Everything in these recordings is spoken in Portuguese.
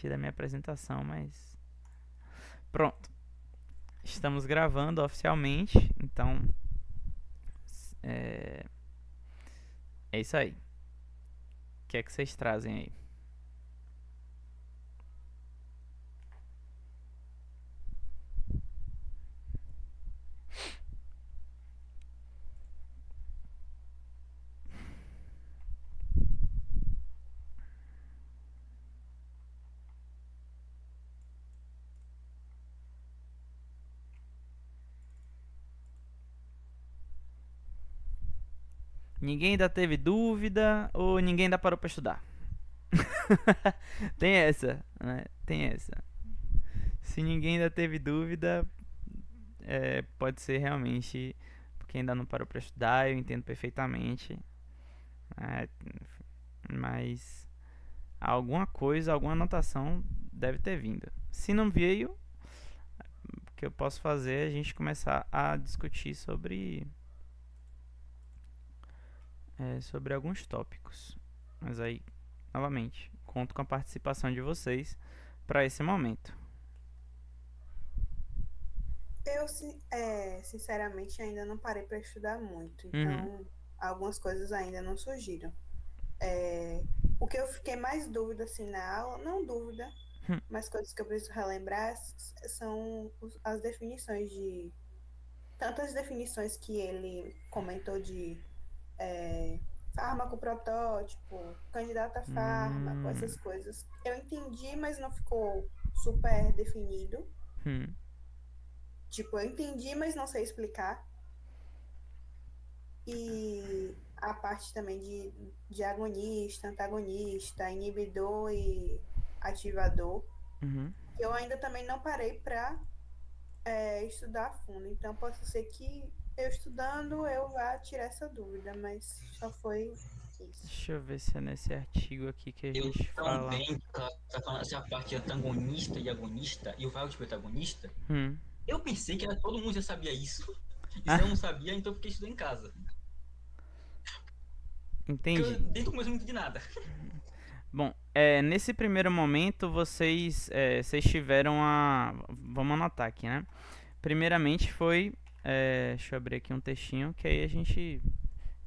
da minha apresentação, mas pronto. Estamos gravando oficialmente, então é, é isso aí. O que é que vocês trazem aí? Ninguém ainda teve dúvida ou ninguém ainda parou pra estudar? Tem essa, né? Tem essa. Se ninguém ainda teve dúvida, pode ser realmente porque ainda não parou pra estudar, eu entendo perfeitamente. É, mas alguma coisa, alguma anotação deve ter vindo. Se não veio, o que eu posso fazer é a gente começar a discutir sobre alguns tópicos. Mas aí, novamente, conto com a participação de vocês para esse momento. Eu, sinceramente, ainda não parei para estudar muito, Uhum. então algumas coisas ainda não surgiram. O que eu fiquei mais dúvida assim na aula, não dúvida, mas coisas que eu preciso relembrar são as definições de tantas definições que ele comentou de fármaco protótipo, candidato a fármaco, Hum. essas coisas. Eu entendi, mas não ficou super definido. Hum. Tipo, eu entendi, mas não sei explicar. E a parte também de agonista, antagonista, inibidor e ativador, Uhum. que eu ainda também não parei para estudar a fundo. Então, pode ser que eu estudando eu vá tirar essa dúvida, mas só foi isso. Deixa eu ver se é nesse artigo aqui que a Eu gente fala. também, tá falando essa parte de antagonista e agonista, e o vago de protagonista, Hum. eu pensei que todo mundo já sabia isso. E se eu Ah, não sabia, então eu fiquei estudando em casa. Porque entendi. desde o começo eu não entendi nada. Bom, nesse primeiro momento vocês tiveram a. Vamos anotar aqui, né? Primeiramente foi. Deixa eu abrir aqui um textinho que aí a gente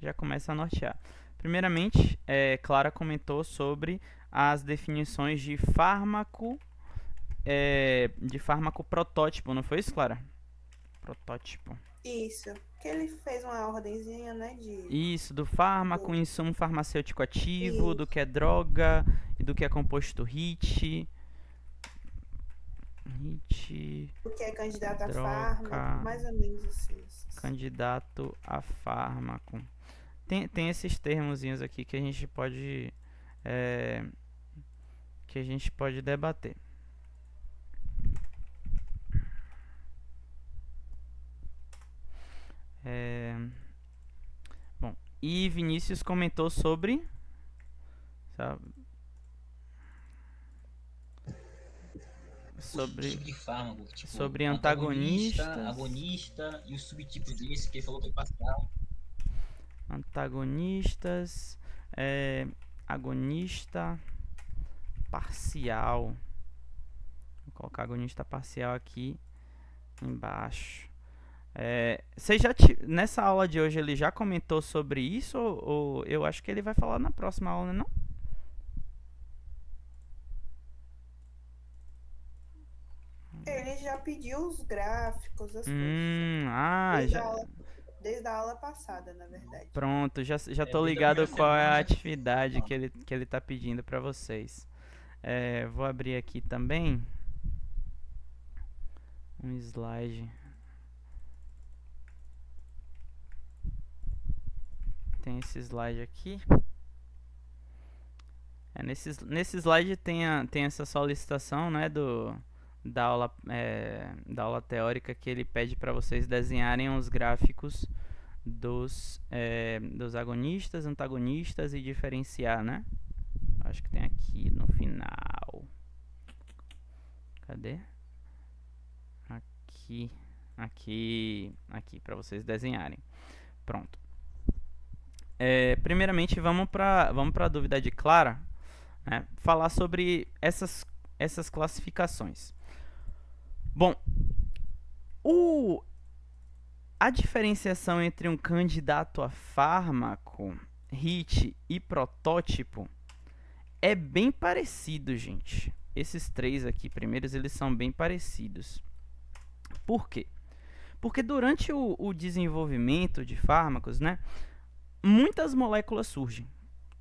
já começa a nortear. Primeiramente, Clara comentou sobre as definições de fármaco protótipo, não foi isso, Clara? Protótipo. Isso, que ele fez uma ordenzinha, né, de... Isso, do fármaco, do- insumo farmacêutico ativo, do Isso, que é droga e do que é composto HIT. HIT, o que é candidato a fármaco, droga, mais ou menos assim. candidato a fármaco. Tem esses termozinhos aqui é, que a gente pode debater. É, bom, e Vinícius comentou sobre, sabe, Os sobre, tipos de fármaco, tipo, sobre antagonista, antagonistas, agonista e os subtipos desse que ele falou que é parcial. antagonistas, é, agonista parcial. Vou colocar agonista parcial aqui embaixo. Nessa aula de hoje ele já comentou sobre isso ou eu acho que ele vai falar na próxima aula, não? Ele já pediu os gráficos, as coisas já. Ah, Desde a já, aula, desde a aula passada, na verdade. pronto, já tô Desde a primeira ligado qual é semana a já. atividade que ele tá pedindo para vocês. Vou abrir aqui também um slide. Tem esse slide aqui. Nesse slide tem essa solicitação, né, da aula teórica que ele pede para vocês desenharem os gráficos dos agonistas, antagonistas e diferenciar, né? Acho que tem aqui no final. Cadê? Aqui, aqui para vocês desenharem. Pronto. Primeiramente vamos para a dúvida de Clara, né? Falar sobre essas classificações. Bom, a diferenciação entre um candidato a fármaco, HIT e protótipo é bem parecido, gente. Esses três aqui primeiros, eles são bem parecidos. Por quê? Porque durante o desenvolvimento de fármacos, né, muitas moléculas surgem.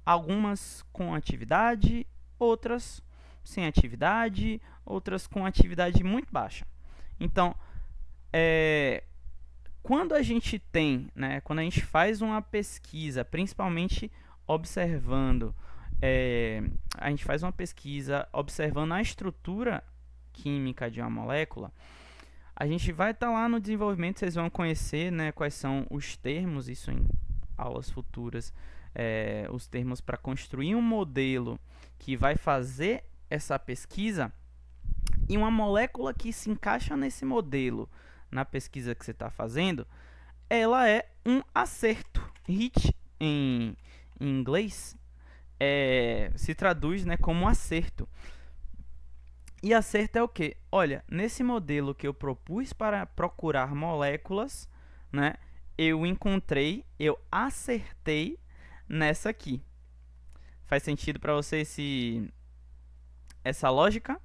Algumas com atividade, outras sem atividade, outras com atividade muito baixa. Então, quando a gente tem, né, quando a gente faz uma pesquisa, principalmente observando, a gente faz uma pesquisa observando a estrutura química de uma molécula, a gente vai estar lá no desenvolvimento, vocês vão conhecer, né, quais são os termos, isso em aulas futuras, os termos para construir um modelo que vai fazer essa pesquisa, e uma molécula que se encaixa nesse modelo, na pesquisa que você está fazendo, ela é um acerto. HIT em inglês se traduz, né, como acerto. E acerto é o quê? Olha, nesse modelo que eu propus para procurar moléculas, né, eu acertei nessa aqui. Faz sentido para você essa lógica?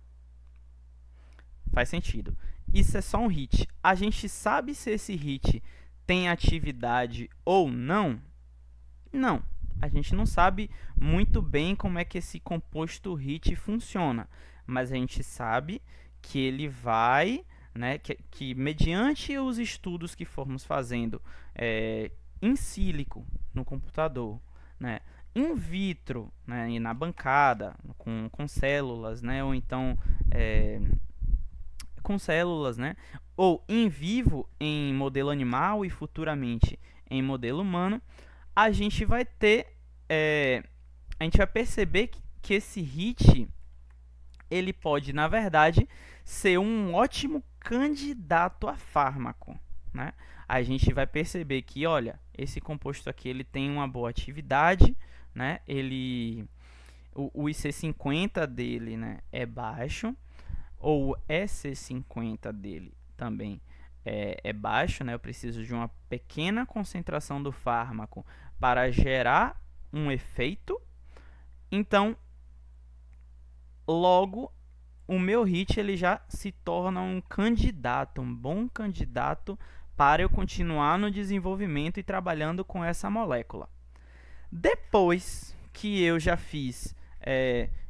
Faz sentido. Isso é só um HIT. A gente sabe se esse HIT tem atividade ou não? Não. A gente não sabe muito bem como é que esse composto HIT funciona. Mas a gente sabe que ele vai, né, que mediante os estudos que formos fazendo in silico no computador, né, in vitro, né, e na bancada com células, né, ou então com células, né, ou in vivo em modelo animal e futuramente em modelo humano, a gente vai ter, a gente vai perceber que esse HIT ele pode, na verdade, ser um ótimo candidato a fármaco, né? A gente vai perceber que, olha, esse composto aqui ele tem uma boa atividade, né? O IC50 dele, né, é baixo, ou o EC50 dele também é baixo, né? Eu preciso de uma pequena concentração do fármaco para gerar um efeito. Então, logo, o meu HIT ele já se torna um candidato, um bom candidato para eu continuar no desenvolvimento e trabalhando com essa molécula. Depois que eu já fiz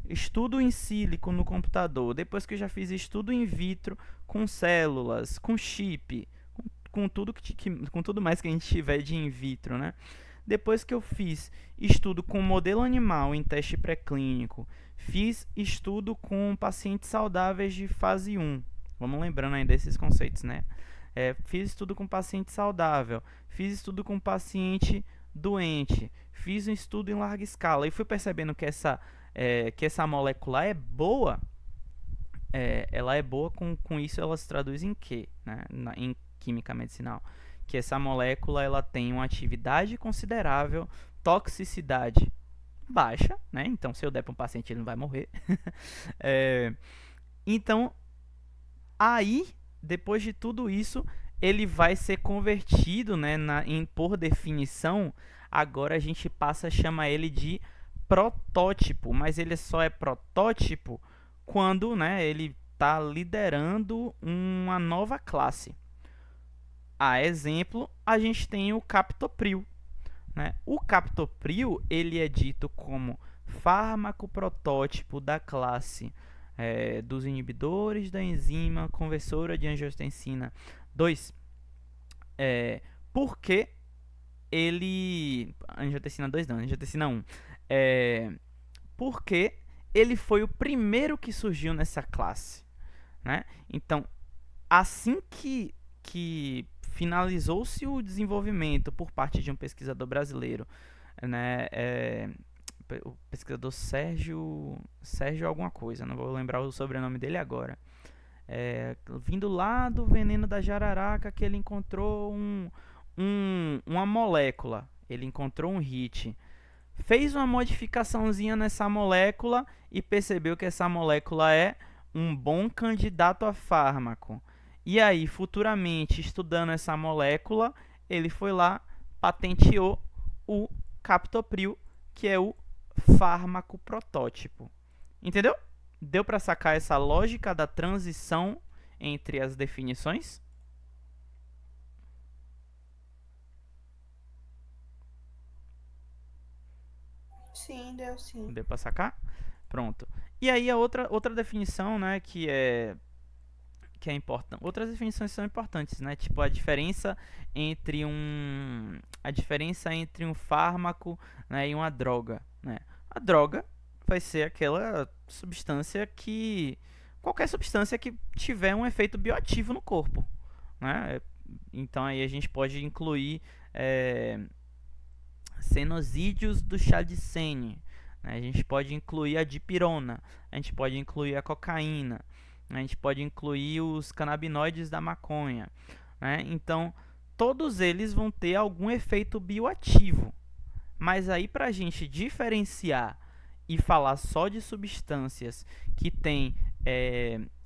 estudo in silico no computador, depois que eu já fiz estudo in vitro com células, com chip, com tudo mais que a gente tiver de in vitro, né? Depois que eu fiz estudo com modelo animal em teste pré-clínico, fiz estudo com pacientes saudáveis de fase 1. Vamos lembrando ainda desses conceitos, né? Fiz estudo com paciente saudável, fiz estudo com paciente doente, fiz um estudo em larga escala e fui percebendo que essa molécula é boa. Ela é boa, com isso ela se traduz em quê? Né? Em química medicinal. Que essa molécula ela tem uma atividade considerável, toxicidade baixa, né? Então, se eu der para um paciente, ele não vai morrer. Então, aí, depois de tudo isso, ele vai ser convertido, né, por definição, agora a gente passa a chamar ele de protótipo, mas ele só é protótipo quando, né, ele está liderando uma nova classe. A exemplo, a gente tem o captopril, né? O captopril ele é dito como fármaco protótipo da classe dos inibidores da enzima conversora de angiotensina 2. Porque ele... Angiotensina 2 não, angiotensina 1. Porque ele foi o primeiro que surgiu nessa classe, né? Então, assim que finalizou-se o desenvolvimento por parte de um pesquisador brasileiro, né, o pesquisador Sérgio alguma coisa, não vou lembrar o sobrenome dele agora, vindo lá do veneno da jararaca, que ele encontrou uma molécula, ele encontrou um HIT, fez uma modificaçãozinha nessa molécula e percebeu que essa molécula é um bom candidato a fármaco. E aí, futuramente, estudando essa molécula, ele foi lá, patenteou o captopril, que é o fármaco protótipo. Entendeu? Deu para sacar essa lógica da transição entre as definições? Sim, deu sim. Deu para sacar? Pronto. E aí a outra definição, né, que é importante. Outras definições são importantes, né? Tipo a diferença entre um fármaco, né, e uma droga, né? A droga vai ser aquela substância que qualquer substância que tiver um efeito bioativo no corpo, né? Então aí a gente pode incluir cenosídeos do chá de sene, né? A gente pode incluir a dipirona, a gente pode incluir a cocaína, a gente pode incluir os canabinoides da maconha, né? Então todos eles vão ter algum efeito bioativo, mas aí para a gente diferenciar e falar só de substâncias que têm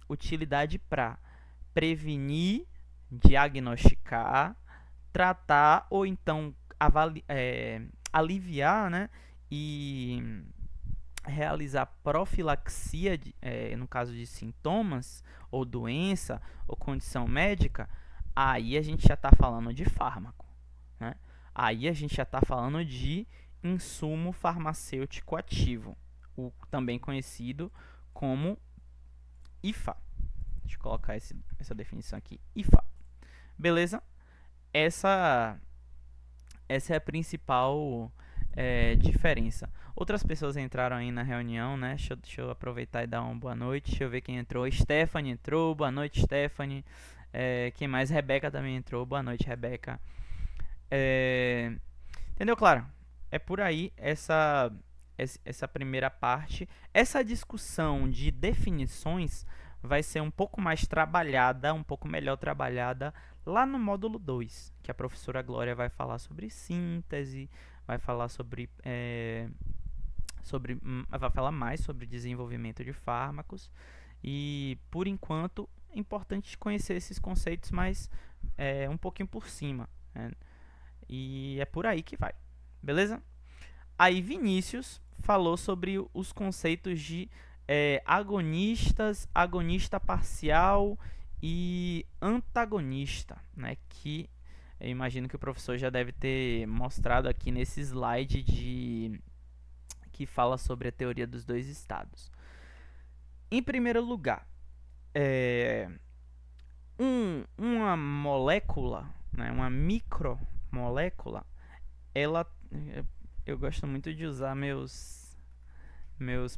utilidade para prevenir, diagnosticar, tratar ou então aliviar, né, e realizar profilaxia, no caso de sintomas ou doença ou condição médica, aí a gente já está falando de fármaco, né? Aí a gente já está falando de insumo farmacêutico ativo, o também conhecido como IFA. Deixa eu colocar essa definição aqui, IFA. Beleza? Essa é a principal diferença. Outras pessoas entraram aí na reunião, né? Deixa eu aproveitar e dar uma boa noite. Deixa eu ver quem entrou. Stephanie entrou. Boa noite, Stephanie. Quem mais? Rebeca também entrou. Boa noite, Rebeca. Entendeu, claro? É por aí essa primeira parte. Essa discussão de definições vai ser um pouco mais trabalhada, um pouco melhor trabalhada lá no módulo 2, que a professora Glória vai falar sobre síntese, vai falar vai falar mais sobre desenvolvimento de fármacos. E por enquanto é importante conhecer esses conceitos, mas um pouquinho por cima, né? E é por aí que vai, beleza? Aí Vinícius falou sobre os conceitos de agonistas, agonista parcial e antagonista, né? Que eu imagino que o professor já deve ter mostrado aqui nesse slide que fala sobre a teoria dos dois estados. Em primeiro lugar, uma molécula, né, uma micromolécula, eu gosto muito de usar meus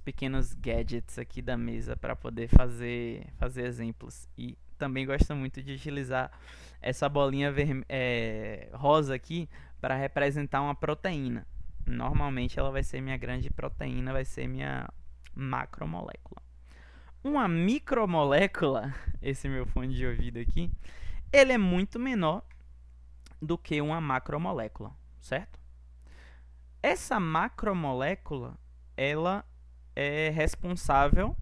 pequenos gadgets aqui da mesa para poder fazer exemplos. E também gosto muito de utilizar essa bolinha rosa aqui para representar uma proteína. Normalmente ela vai ser minha grande proteína, vai ser minha macromolécula. Uma micromolécula, esse meu fone de ouvido aqui, ele é muito menor do que uma macromolécula, certo? Essa macromolécula, ela é responsável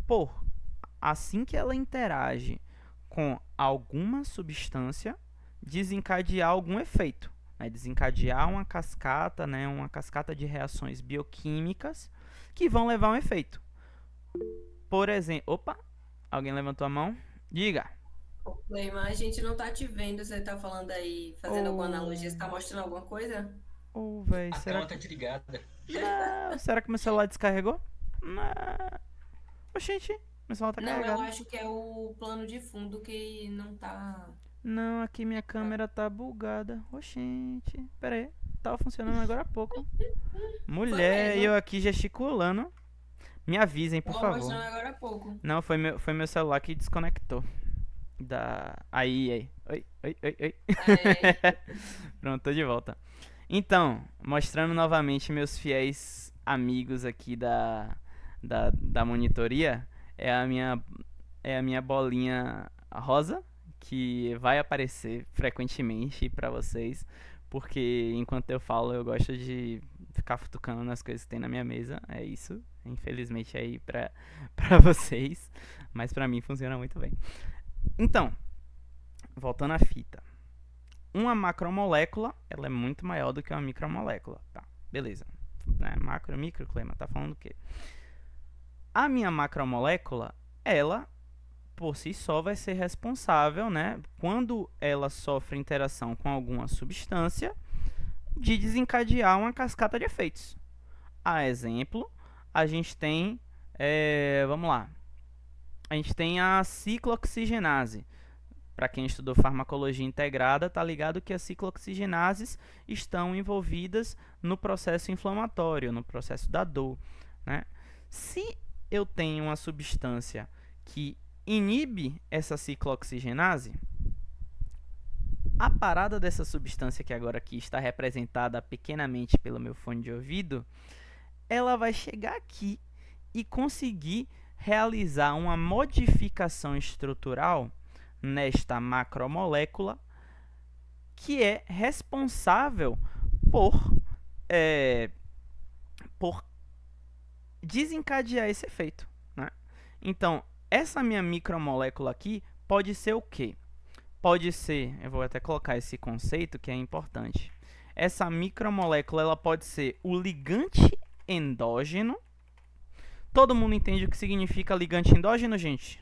por, assim que ela interage com alguma substância, desencadear algum efeito, né? Desencadear uma cascata, né? Uma cascata de reações bioquímicas que vão levar a um efeito. Por exemplo, opa, alguém levantou a mão? Diga. Mas a gente não tá te vendo, você tá falando aí, fazendo alguma analogia, você tá mostrando alguma coisa? Véi, A será tela tá desligada. Não, será que meu celular descarregou? Não. Oxente, meu celular tá Não, carregado. eu acho que é o plano de fundo que não tá... Não, aqui minha câmera tá bugada. Oxente, pera aí. Tava funcionando agora há pouco. Mulher, mesmo. eu aqui gesticulando. Me avisem, por Tava favor. mostrando agora há pouco. Não, foi meu celular que desconectou. Aí. Oi. Pronto, tô de volta. Então, mostrando novamente meus fiéis amigos aqui da monitoria, é a minha bolinha rosa, que vai aparecer frequentemente para vocês, porque enquanto eu falo eu gosto de ficar futucando nas coisas que tem na minha mesa, é isso, infelizmente aí pra vocês, Mas pra mim funciona muito bem. Então, voltando à fita. Uma macromolécula, ela é muito maior do que uma micromolécula. Tá, beleza. Né? Macro, micro, clima, tá falando o quê? A minha macromolécula, ela, por si só, vai ser responsável, né? Quando ela sofre interação com alguma substância, de desencadear uma cascata de efeitos. A exemplo, a gente tem, vamos lá, a gente tem a ciclooxigenase. Para quem estudou farmacologia integrada, tá ligado que as ciclooxigenases estão envolvidas no processo inflamatório, no processo da dor, né? Se eu tenho uma substância que inibe essa ciclooxigenase, a parada dessa substância, que agora aqui está representada pequenamente pelo meu fone de ouvido, ela vai chegar aqui e conseguir realizar uma modificação estrutural nesta macromolécula que é responsável por desencadear esse efeito, né? Então, essa minha micromolécula aqui pode ser o quê? Pode ser, eu vou até colocar esse conceito que é importante. Essa micromolécula, ela pode ser o ligante endógeno. Todo mundo entende o que significa ligante endógeno, gente?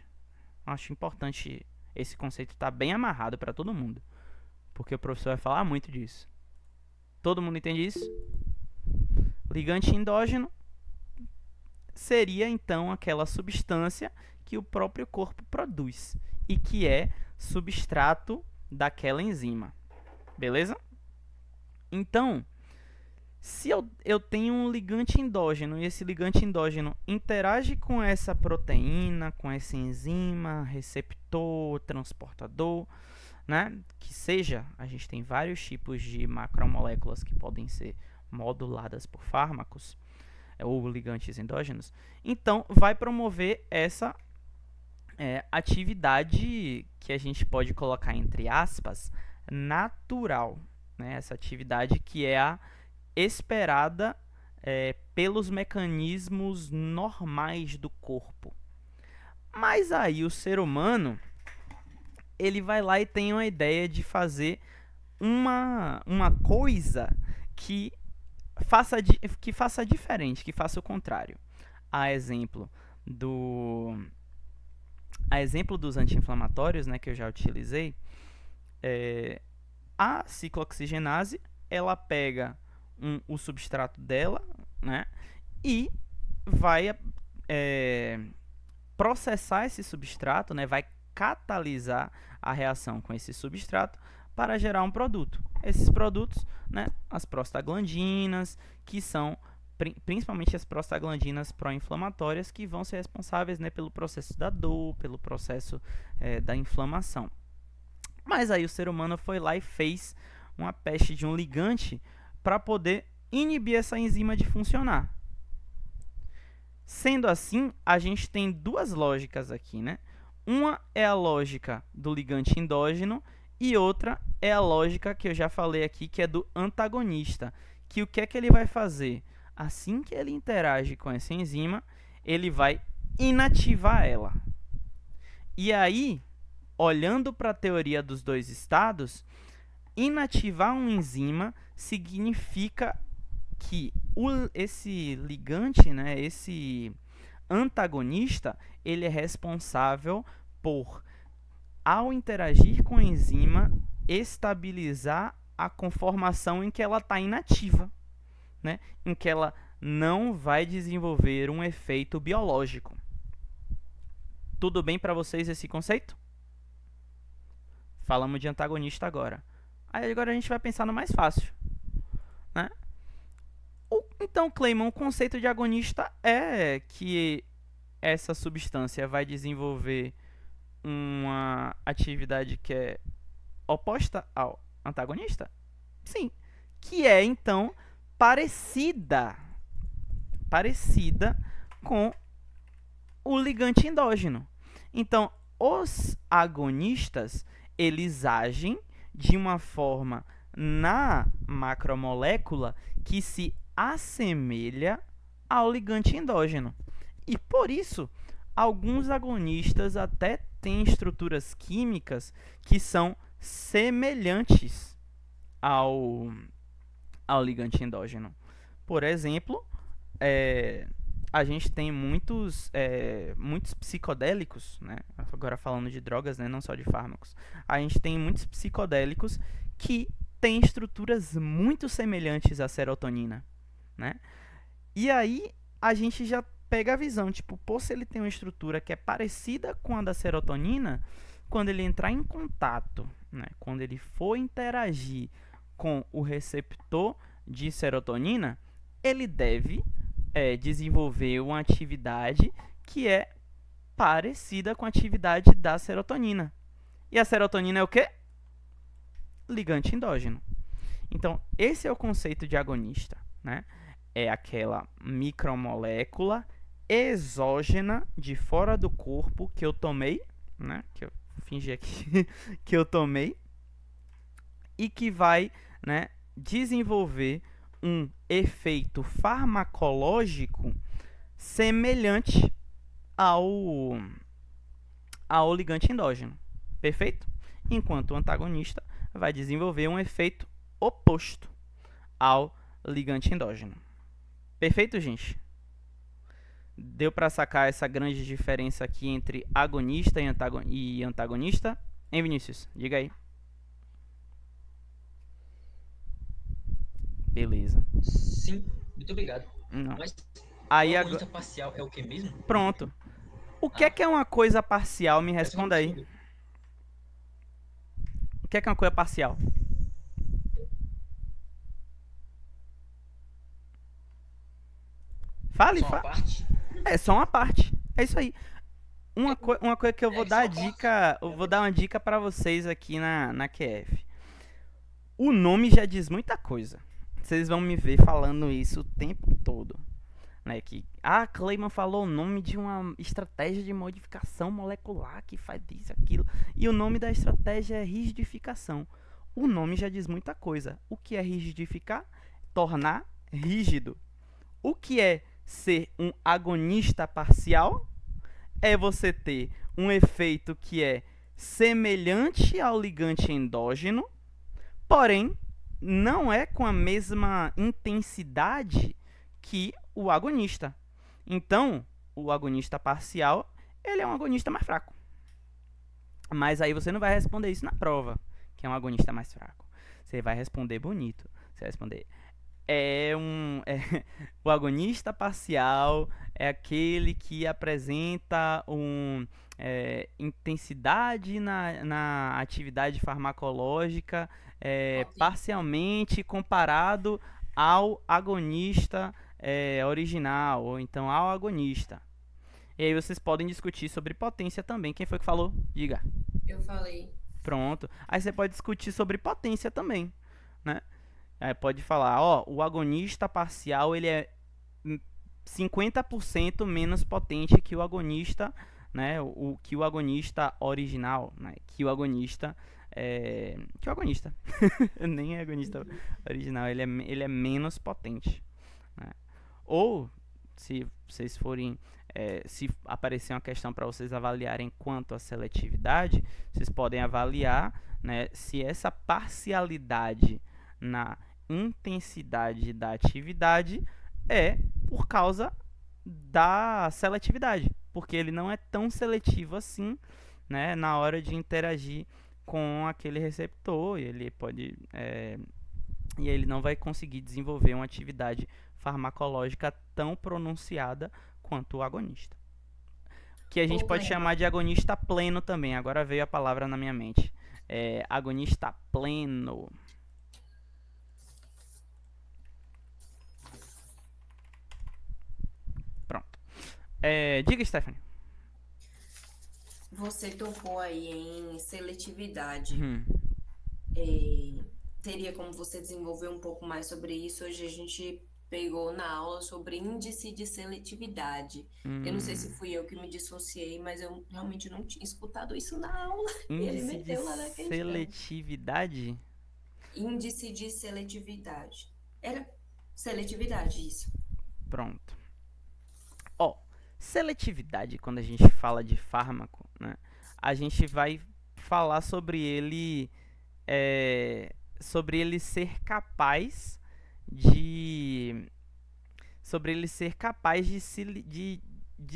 Acho importante esse conceito estar bem amarrado para todo mundo, porque o professor vai falar muito disso. Todo mundo entende isso? Ligante endógeno seria, então, aquela substância que o próprio corpo produz e que é substrato daquela enzima. Beleza? Então, se eu tenho um ligante endógeno e esse ligante endógeno interage com essa proteína, com essa enzima, receptor, transportador, né? Que seja, a gente tem vários tipos de macromoléculas que podem ser moduladas por fármacos ou ligantes endógenos. Então, vai promover essa atividade que a gente pode colocar entre aspas, natural, né? Essa atividade que é a esperada pelos mecanismos normais do corpo. Mas aí o ser humano, ele vai lá e tem uma ideia de fazer uma coisa que faça diferente, que faça o contrário. A exemplo dos anti-inflamatórios, né, que eu já utilizei, a ciclooxigenase, ela pega o substrato dela, né, e vai processar esse substrato, né, vai catalisar a reação com esse substrato para gerar um produto. Esses produtos, né, as prostaglandinas, que são principalmente as prostaglandinas pró-inflamatórias, que vão ser responsáveis, né, pelo processo da dor, pelo processo da inflamação. Mas aí o ser humano foi lá e fez uma peste de um ligante para poder inibir essa enzima de funcionar. Sendo assim, a gente tem duas lógicas aqui, né? Uma é a lógica do ligante endógeno e outra é a lógica que eu já falei aqui, que é do antagonista. Que o que é que ele vai fazer? Assim que ele interage com essa enzima, ele vai inativar ela. E aí, olhando para a teoria dos dois estados, inativar uma enzima significa que esse ligante, né, esse antagonista, ele é responsável por, ao interagir com a enzima, estabilizar a conformação em que ela está inativa, né, em que ela não vai desenvolver um efeito biológico. Tudo bem para vocês esse conceito? Falamos de antagonista agora. Aí agora a gente vai pensar no mais fácil, né? Então, Clayman, o conceito de agonista é que essa substância vai desenvolver uma atividade que é oposta ao antagonista? Sim. Que é, então, parecida com o ligante endógeno. Então, os agonistas, eles agem de uma forma na macromolécula que se assemelha ao ligante endógeno. E por isso, alguns agonistas até têm estruturas químicas que são semelhantes ao ligante endógeno. Por exemplo, a gente tem muitos psicodélicos, né? Agora falando de drogas, né? Não só de fármacos. A gente tem muitos psicodélicos que têm estruturas muito semelhantes à serotonina, né? E aí a gente já pega a visão, tipo, pô, se ele tem uma estrutura que é parecida com a da serotonina, quando ele entrar em contato, né? Quando ele for interagir com o receptor de serotonina, ele deve desenvolver uma atividade que é parecida com a atividade da serotonina. E a serotonina é o quê? Ligante endógeno. Então, esse é o conceito de agonista, né? É aquela micromolécula exógena de fora do corpo que eu tomei, né? Que eu fingi aqui que eu tomei, e que vai, né, desenvolver um efeito farmacológico semelhante ao ligante endógeno. Perfeito? Enquanto o antagonista vai desenvolver um efeito oposto ao ligante endógeno. Perfeito, gente? Deu para sacar essa grande diferença aqui entre agonista e antagonista? Hein, Vinícius? Diga aí. Beleza. Sim, muito obrigado. Não. Mas Aí o agora... agonista parcial é o que mesmo? Pronto. O que é uma coisa parcial? Me responda aí. O que é uma coisa parcial? Fale, Só uma parte? É só uma parte. É isso aí. Uma coisa que eu vou dar dica, eu vou dar uma dica para vocês aqui na QF. O nome já diz muita coisa. Vocês vão me ver falando isso o tempo todo, né? Que Clayman falou o nome de uma estratégia de modificação molecular que faz isso, aquilo, e o nome da estratégia é rigidificação. O nome já diz muita coisa. O que é rigidificar? Tornar rígido. O que é ser um agonista parcial? É você ter um efeito que é semelhante ao ligante endógeno, porém não é com a mesma intensidade que o agonista. Então, o agonista parcial, ele é um agonista mais fraco. Mas aí você não vai responder isso na prova, que é um agonista mais fraco. Você vai responder bonito. Você vai responder... o agonista parcial é aquele que apresenta intensidade na atividade farmacológica parcialmente comparado ao agonista original, ou então ao agonista. E aí vocês podem discutir sobre potência também. Quem foi que falou? Diga. Eu falei. Pronto. Aí você pode discutir sobre potência também, né? Aí pode falar, o agonista parcial ele é 50% menos potente que o agonista, né? Que o agonista original, né? Que o agonista nem é agonista original, ele é menos potente, né? Ou se vocês forem se aparecer uma questão para vocês avaliarem quanto à seletividade, vocês podem avaliar, né, se essa parcialidade na intensidade da atividade é por causa da seletividade, porque ele não é tão seletivo assim, né, na hora de interagir com aquele receptor, e ele não vai conseguir desenvolver uma atividade farmacológica tão pronunciada quanto o agonista, que a gente pode chamar de agonista pleno também. Agora veio a palavra na minha mente, agonista pleno. Pronto. Diga, Stephanie. Você tocou aí em seletividade. Teria como você desenvolver um pouco mais sobre isso? Hoje a gente pegou na aula sobre índice de seletividade. Eu não sei se fui eu que me dissociei, mas eu realmente não tinha escutado isso na aula. Índice de seletividade? Índice de seletividade. Era seletividade, isso. Pronto. Seletividade, quando a gente fala de fármaco, né, a gente vai falar sobre ele ser capaz de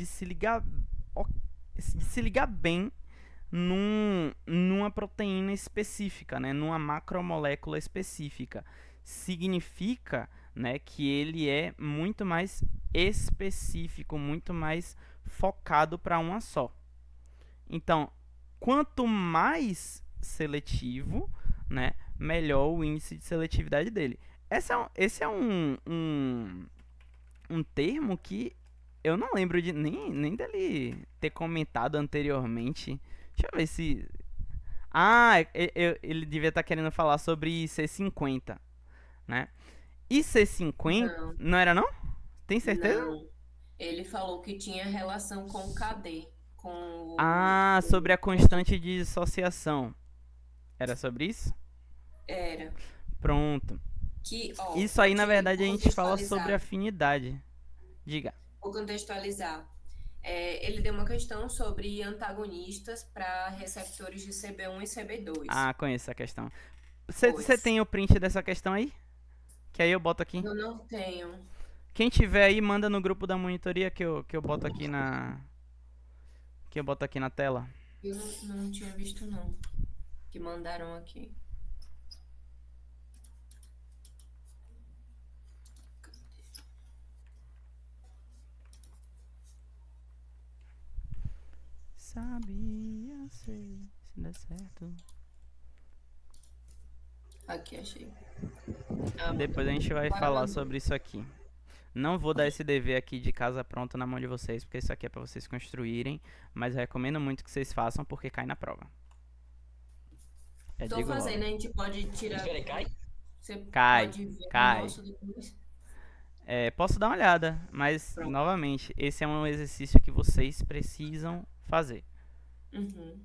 se ligar bem numa proteína específica, né, numa macromolécula específica. Significa, né, que ele é muito mais específico, muito mais focado para uma só. Então, quanto mais seletivo, né, melhor o índice de seletividade dele. Esse é um termo que eu não lembro nem dele ter comentado anteriormente. Deixa eu ver se... ele devia estar querendo falar sobre IC50, né? IC50, não era não? Tem certeza? Não. Ele falou que tinha relação com o KD, com sobre a constante de dissociação. Era sobre isso? Era. Pronto. Isso aí, na verdade, a gente fala sobre afinidade. Diga. Vou contextualizar. Ele deu uma questão sobre antagonistas para receptores de CB1 e CB2. Conheço essa questão. Você tem o print dessa questão aí? Que aí eu boto aqui. Eu não tenho. Quem tiver aí, manda no grupo da monitoria que eu boto aqui na... Que eu boto aqui na tela. Eu não tinha visto, não. Que mandaram aqui. Sabia, sei, se der certo. Aqui, achei. Depois a gente vai falar sobre isso aqui. Não vou dar esse dever aqui de casa pronta na mão de vocês, porque isso aqui é pra vocês construírem. Mas eu recomendo muito que vocês façam, porque cai na prova. Tô fazendo, a gente pode tirar... Cai? Você Cai, pode ver cai. o nosso depois? Posso dar uma olhada, mas, novamente, esse é um exercício que vocês precisam fazer.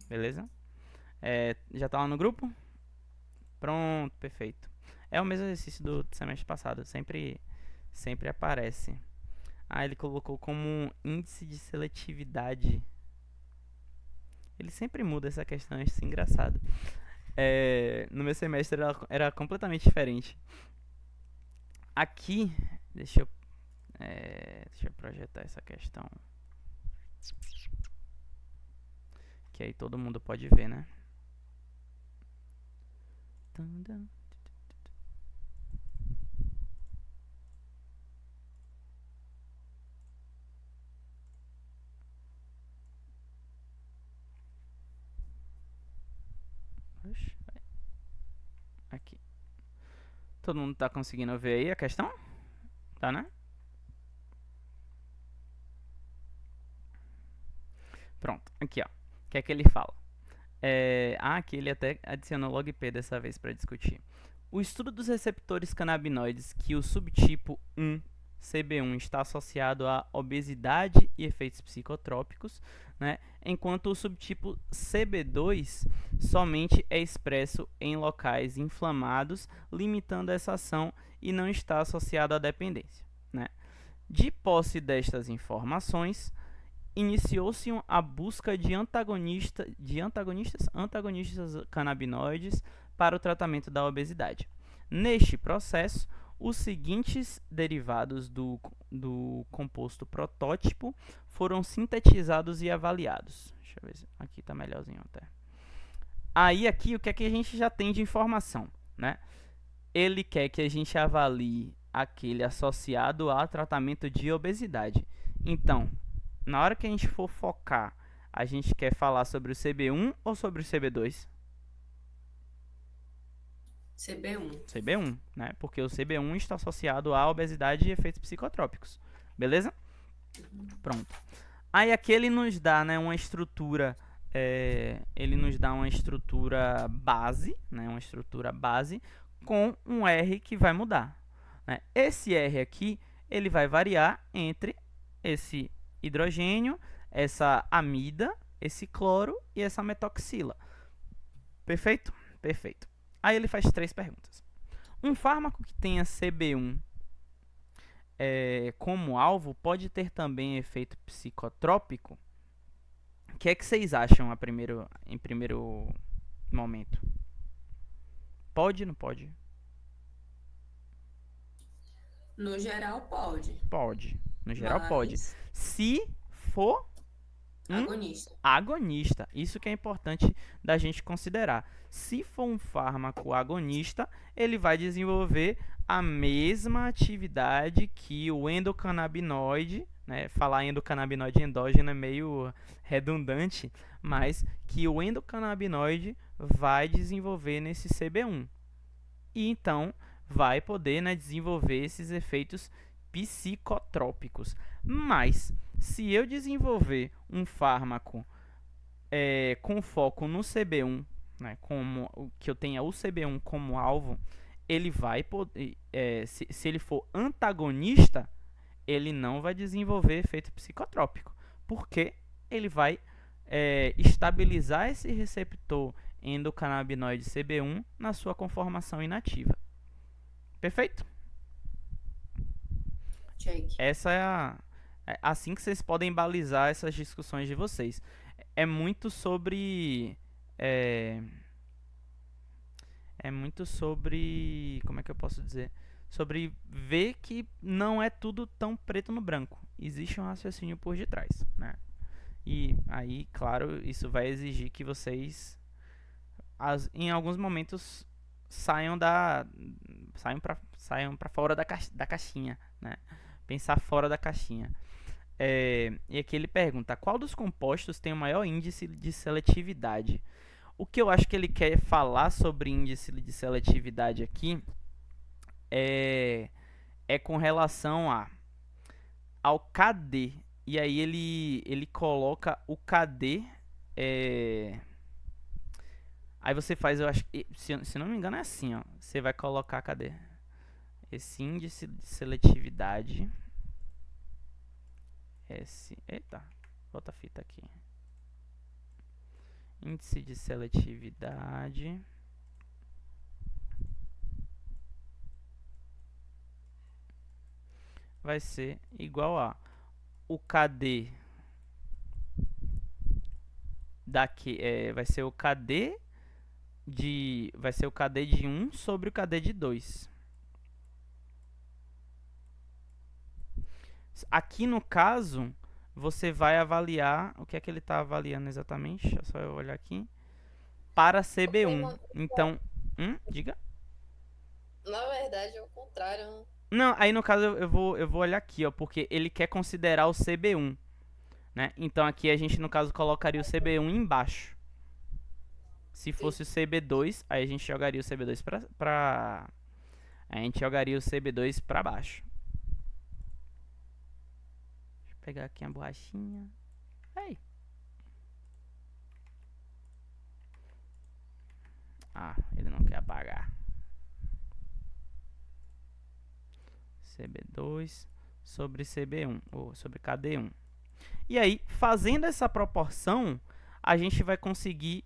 Beleza? Já tá lá no grupo? Pronto, perfeito. É o mesmo exercício do semestre passado, sempre aparece. Ele colocou como índice de seletividade. Ele sempre muda essa questão, acho isso engraçado. No meu semestre era completamente diferente. Aqui, deixa eu projetar essa questão. Que aí todo mundo pode ver, né? Aqui. Todo mundo tá conseguindo ver aí a questão? Tá, né? Pronto, aqui ó. O que é que ele fala? Aqui ele até adicionou log P dessa vez para discutir. O estudo dos receptores canabinoides que o subtipo 1 CB1 está associado à obesidade e efeitos psicotrópicos, né, enquanto o subtipo CB2 somente é expresso em locais inflamados, limitando essa ação e não está associado à dependência, né. De posse destas informações, iniciou-se a busca de antagonistas canabinoides para o tratamento da obesidade. Neste processo, os seguintes derivados do composto protótipo foram sintetizados e avaliados. Deixa eu ver se aqui está melhorzinho até. Aqui, o que é que a gente já tem de informação, né? Ele quer que a gente avalie aquele associado a tratamento de obesidade. Então, na hora que a gente for focar, a gente quer falar sobre o CB1 ou sobre o CB2? CB1. CB1, né? Porque o CB1 está associado à obesidade e efeitos psicotrópicos. Beleza? Pronto. Aí aqui ele nos dá, né, uma estrutura... ele nos dá uma estrutura base, né? Uma estrutura base com um R que vai mudar, né? Esse R aqui, ele vai variar entre esse hidrogênio, essa amida, esse cloro e essa metoxila. Perfeito? Perfeito. Aí ele faz 3 perguntas. Um fármaco que tenha CB1 como alvo pode ter também efeito psicotrópico? O que é que vocês acham em primeiro momento? Pode ou não pode? No geral, pode. Pode. No geral, pode. Mas Se for agonista. agonista. Isso que é importante da gente considerar. Se for um fármaco agonista, ele vai desenvolver a mesma atividade que o endocannabinoide, né? Falar endocannabinoide endógeno é meio redundante, mas que o endocannabinoide vai desenvolver nesse CB1. E então vai poder, né, desenvolver esses efeitos psicotrópicos. Mas se eu desenvolver um fármaco com foco no CB1, né, que eu tenha o CB1 como alvo, ele vai poder, se ele for antagonista, ele não vai desenvolver efeito psicotrópico, porque ele vai estabilizar esse receptor endocannabinoide CB1 na sua conformação inativa. Perfeito? Check. Essa é assim que vocês podem balizar essas discussões de vocês. É muito sobre como é que eu posso dizer? Sobre ver que não é tudo tão preto no branco. Existe um raciocínio por detrás, né? E aí, claro, isso vai exigir que vocês, em alguns momentos, saiam para fora da caixinha, né? Pensar fora da caixinha. E aqui ele pergunta: qual dos compostos tem o maior índice de seletividade? O que eu acho que ele quer falar sobre índice de seletividade aqui é com relação ao KD. E aí ele coloca o KD. Aí você faz, eu acho que, se não me engano é assim, ó. Você vai colocar, cadê? Esse índice de seletividade. Eita, volta a fita aqui. Índice de seletividade vai ser igual a o KD daqui, vai ser o KD de 1 sobre o KD de 2. Aqui no caso, você vai avaliar o que é que ele está avaliando exatamente. É só eu olhar aqui. Para CB1. Então, diga. Na verdade é o contrário. Não, aí no caso eu vou olhar aqui, ó, porque ele quer considerar o CB1, né? Então aqui a gente no caso colocaria o CB1 embaixo. Se fosse o CB2, aí a gente jogaria o CB2 para baixo. Deixa eu pegar aqui a borrachinha. Aí. Ele não quer apagar. CB2 sobre CB1, ou sobre KD1. E aí, fazendo essa proporção, a gente vai conseguir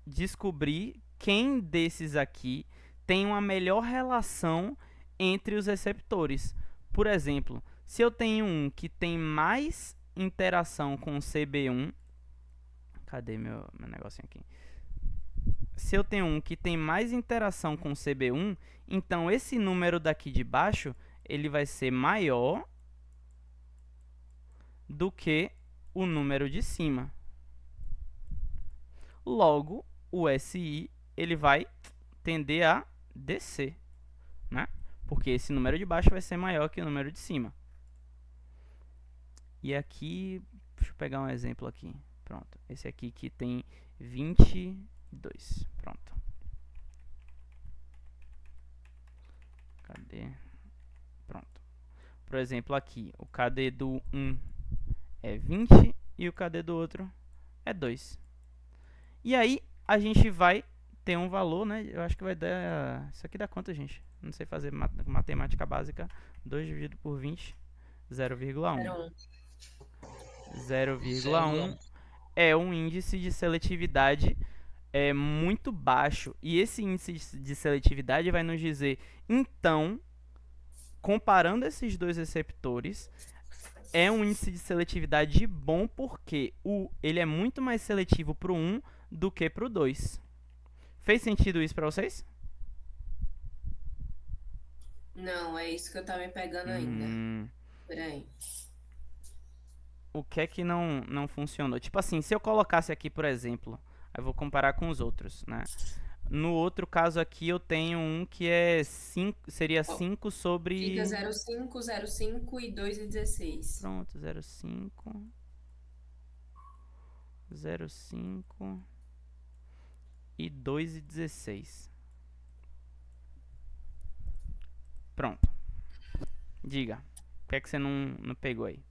descobrir quem desses aqui tem uma melhor relação entre os receptores. Por exemplo, se eu tenho um que tem mais interação com o CB1, cadê meu negocinho aqui? Se eu tenho um que tem mais interação com o CB1, então esse número daqui de baixo ele vai ser maior do que o número de cima. Logo, o SI ele vai tender a descer, né? Porque esse número de baixo vai ser maior que o número de cima. E aqui, deixa eu pegar um exemplo aqui. Pronto, esse aqui que tem 22. Pronto. Cadê? Pronto. Por exemplo, aqui, o KD do 1 é 20 e o KD do outro é 2. E aí, a gente vai ter um valor, né? Eu acho que vai dar... Isso aqui dá quanto, gente? Não sei fazer matemática básica. 2 dividido por 20, 0,1. 0,1 é um índice de seletividade muito baixo. E esse índice de seletividade vai nos dizer, então, comparando esses dois receptores, é um índice de seletividade bom porque ele é muito mais seletivo para o 1 do que para o 2. Fez sentido isso para vocês? Não, é isso que eu tava me pegando ainda. Peraí. O que é que não funcionou? Tipo assim, se eu colocasse aqui, por exemplo, eu vou comparar com os outros, né? No outro caso aqui eu tenho um que é 5, seria 5 sobre... Fica 0,5, 0,5 e 2,16. Pronto, 0,5, 0,5 e 2,16. Pronto. Diga. O que é que você não pegou aí?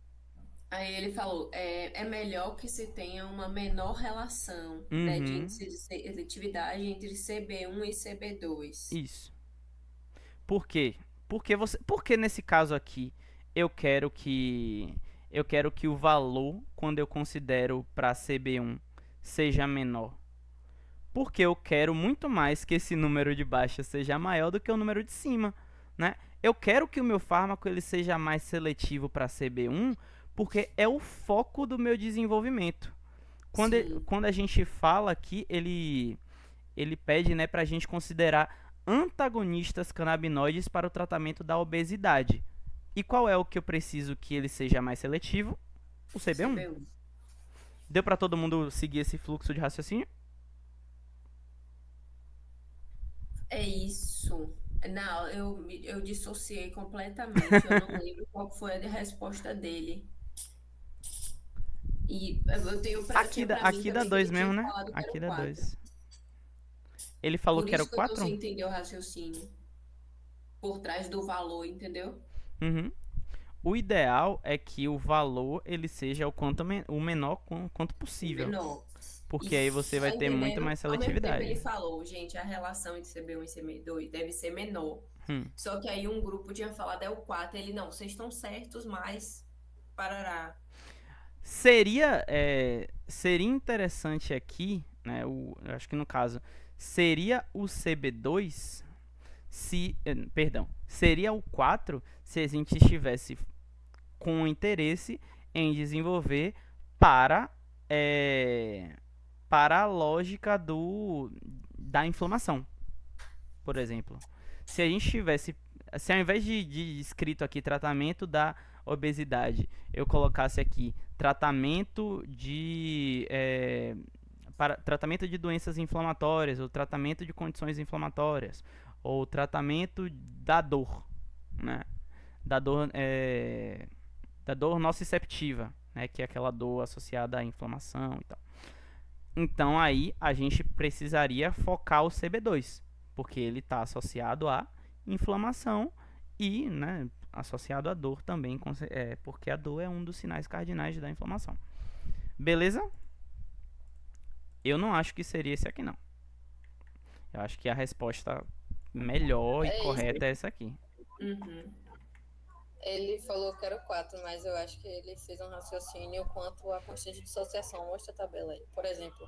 Aí ele falou, é melhor que se tenha uma menor relação, né, de índice de seletividade entre CB1 e CB2. Isso. Por quê? Porque nesse caso aqui eu quero que o valor, quando eu considero para CB1, seja menor. Porque eu quero muito mais que esse número de baixo seja maior do que o número de cima, né? Eu quero que o meu fármaco ele seja mais seletivo para CB1, porque é o foco do meu desenvolvimento. Quando a gente fala aqui, ele pede, né, para a gente considerar antagonistas canabinoides para o tratamento da obesidade. E qual é o que eu preciso que ele seja mais seletivo? O CB1. Deu para todo mundo seguir esse fluxo de raciocínio? É isso. Não, eu dissociei completamente. Eu não lembro qual foi a resposta dele. E eu tenho Aqui dá 2 mesmo, né? Aqui dá 2. Ele falou que era o 4? Por isso que eu não sei entender o raciocínio. Por trás do valor, entendeu? O ideal é que o valor ele seja o menor quanto possível. Menor. Porque aí você vai ter muito mais seletividade. Ao mesmo tempo ele falou, gente, a relação entre CB1 e CB2 deve ser menor. Só que aí um grupo tinha falado é o 4. Ele, não, vocês estão certos, mas... Parará. Seria interessante aqui, né? Eu acho que no caso seria o CB2 seria o 4 se a gente estivesse com interesse em desenvolver para a lógica da inflamação, por exemplo. Se a gente tivesse, se ao invés de escrito aqui tratamento da obesidade, eu colocasse aqui tratamento tratamento de doenças inflamatórias, ou tratamento de condições inflamatórias, ou tratamento da dor, né? Da dor nociceptiva, né? Que é aquela dor associada à inflamação e tal. Então aí a gente precisaria focar o CB2, porque ele está associado à inflamação e, né, associado à dor também, porque a dor é um dos sinais cardinais da inflamação. Beleza? Eu não acho que seria esse aqui, não. Eu acho que a resposta melhor e correta é essa aqui. Ele falou que era o 4, mas eu acho que ele fez um raciocínio quanto à constante de dissociação. Mostra a tabela aí. Por exemplo,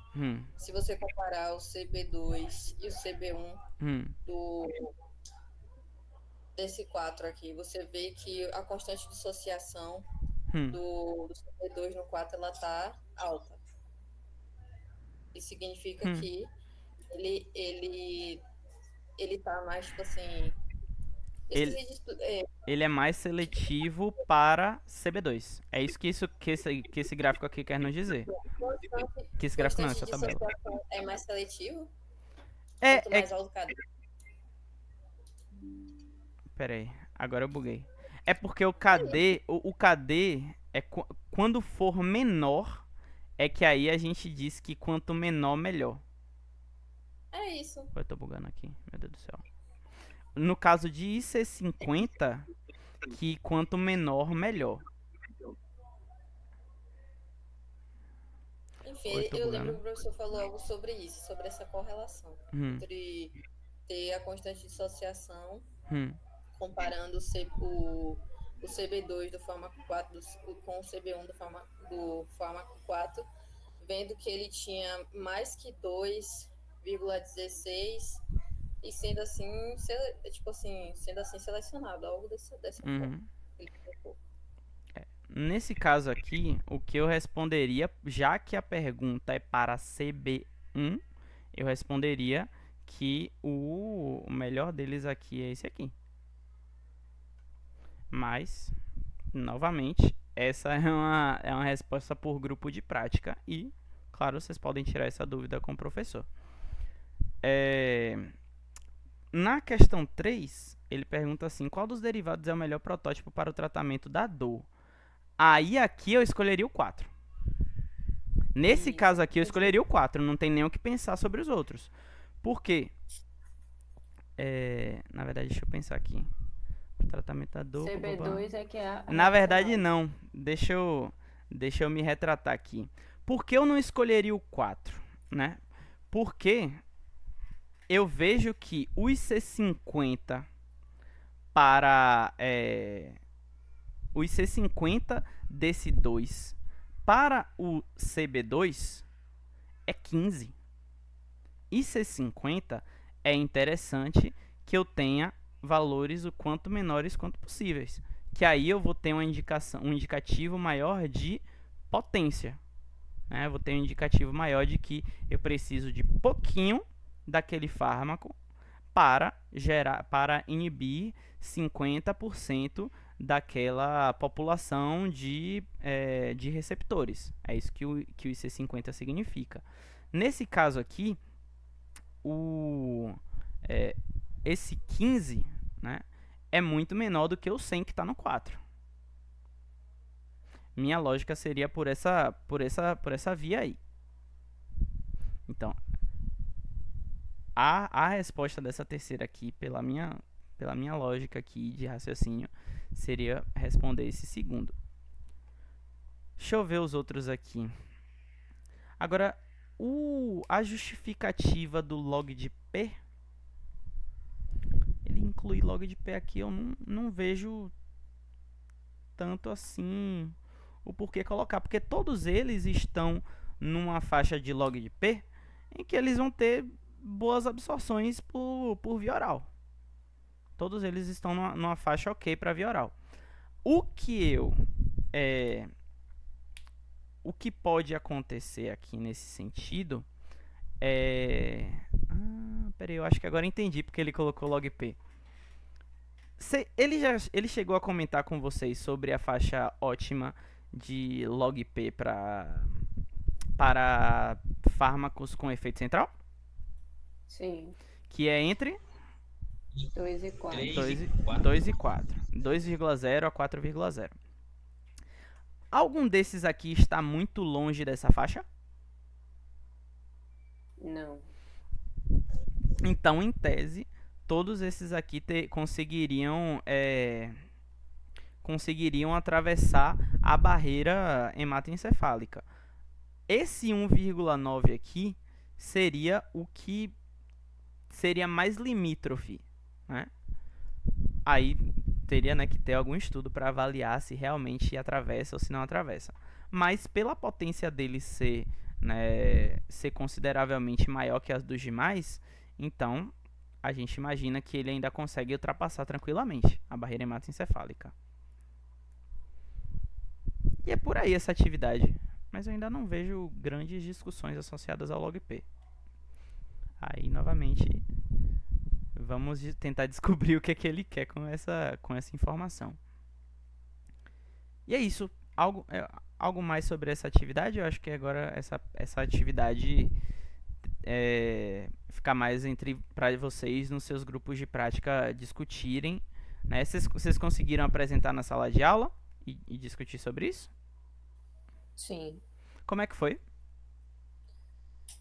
se você comparar o CB2 e o CB1 desse 4 aqui, você vê que a constante de dissociação do CB2 no 4 ela tá alta. Isso significa que ele tá mais, tipo assim... Ele é mais seletivo para CB2. É isso que esse gráfico aqui quer nos dizer. Que esse gráfico não, essa tabela. É mais seletivo? Quanto mais alto o KD? Pera aí, agora eu buguei. É porque o KD, o KD é quando for menor, é que aí a gente diz que quanto menor, melhor. É isso. Eu tô bugando aqui, meu Deus do céu. No caso de IC50, que quanto menor, melhor. Enfim, eu lembro que o professor falou algo sobre isso, sobre essa correlação entre ter a constante de dissociação, comparando o CB2 do fármaco 4 com o CB1 do fármaco 4, vendo que ele tinha mais que 2,16 e sendo assim, tipo assim, sendo assim selecionado, algo dessa forma. Ele colocou. Nesse caso aqui, o que eu responderia, já que a pergunta é para CB1, eu responderia que o melhor deles aqui é esse aqui. Mas, novamente, essa é uma resposta por grupo de prática e, claro, vocês podem tirar essa dúvida com o professor. Na questão 3, ele pergunta assim, qual dos derivados é o melhor protótipo para o tratamento da dor? Aí aqui eu escolheria o 4. Nesse caso aqui eu escolheria o 4, não tem nem o que pensar sobre os outros. Por quê? Na verdade, deixa eu pensar aqui. Tratamento da dor... CB2 é que é... Na verdade, não. Deixa eu me retratar aqui. Por que eu não escolheria o 4? Né? Porque eu vejo que o IC50 para... o IC50 desse 2 para o CB2 é 15. IC50 é interessante que eu tenha valores o quanto menores quanto possíveis, que aí eu vou ter uma indicação, um indicativo maior de potência, né? Eu vou ter um indicativo maior de que eu preciso de pouquinho daquele fármaco para inibir 50% daquela população de receptores. É isso que o IC50 significa. Nesse caso aqui, esse 15, né, é muito menor do que o 100 que está no 4. Minha lógica seria por essa via aí. Então, a resposta dessa terceira aqui, pela minha lógica aqui de raciocínio, seria responder esse segundo. Deixa eu ver os outros aqui. Agora, a justificativa do log de P, ele inclui log de P aqui, eu não vejo tanto assim o porquê colocar, porque todos eles estão numa faixa de log de P em que eles vão ter boas absorções por via oral. Todos eles estão numa faixa ok para via oral. O que pode acontecer aqui nesse sentido peraí, eu acho que agora entendi porque ele colocou log P. Ele chegou a comentar com vocês sobre a faixa ótima de log P para fármacos com efeito central? Sim. Que é entre 2 e 4. 2 e 4. 2,0 a 4,0. Algum desses aqui está muito longe dessa faixa? Não. Então, em tese, todos esses aqui conseguiriam atravessar a barreira hematoencefálica. Esse 1,9 aqui seria o que seria mais limítrofe, né? Aí teria, né, que ter algum estudo para avaliar se realmente atravessa ou se não atravessa. Mas pela potência dele ser consideravelmente maior que as dos demais, então a gente imagina que ele ainda consegue ultrapassar tranquilamente a barreira hematoencefálica. E é por aí essa atividade, mas eu ainda não vejo grandes discussões associadas ao log P. Aí, novamente, vamos tentar descobrir o que é que ele quer com essa informação. E é isso. Algo mais sobre essa atividade? Eu acho que agora essa atividade fica mais para vocês nos seus grupos de prática discutirem, né? Vocês conseguiram apresentar na sala de aula e discutir sobre isso? Sim. Como é que foi?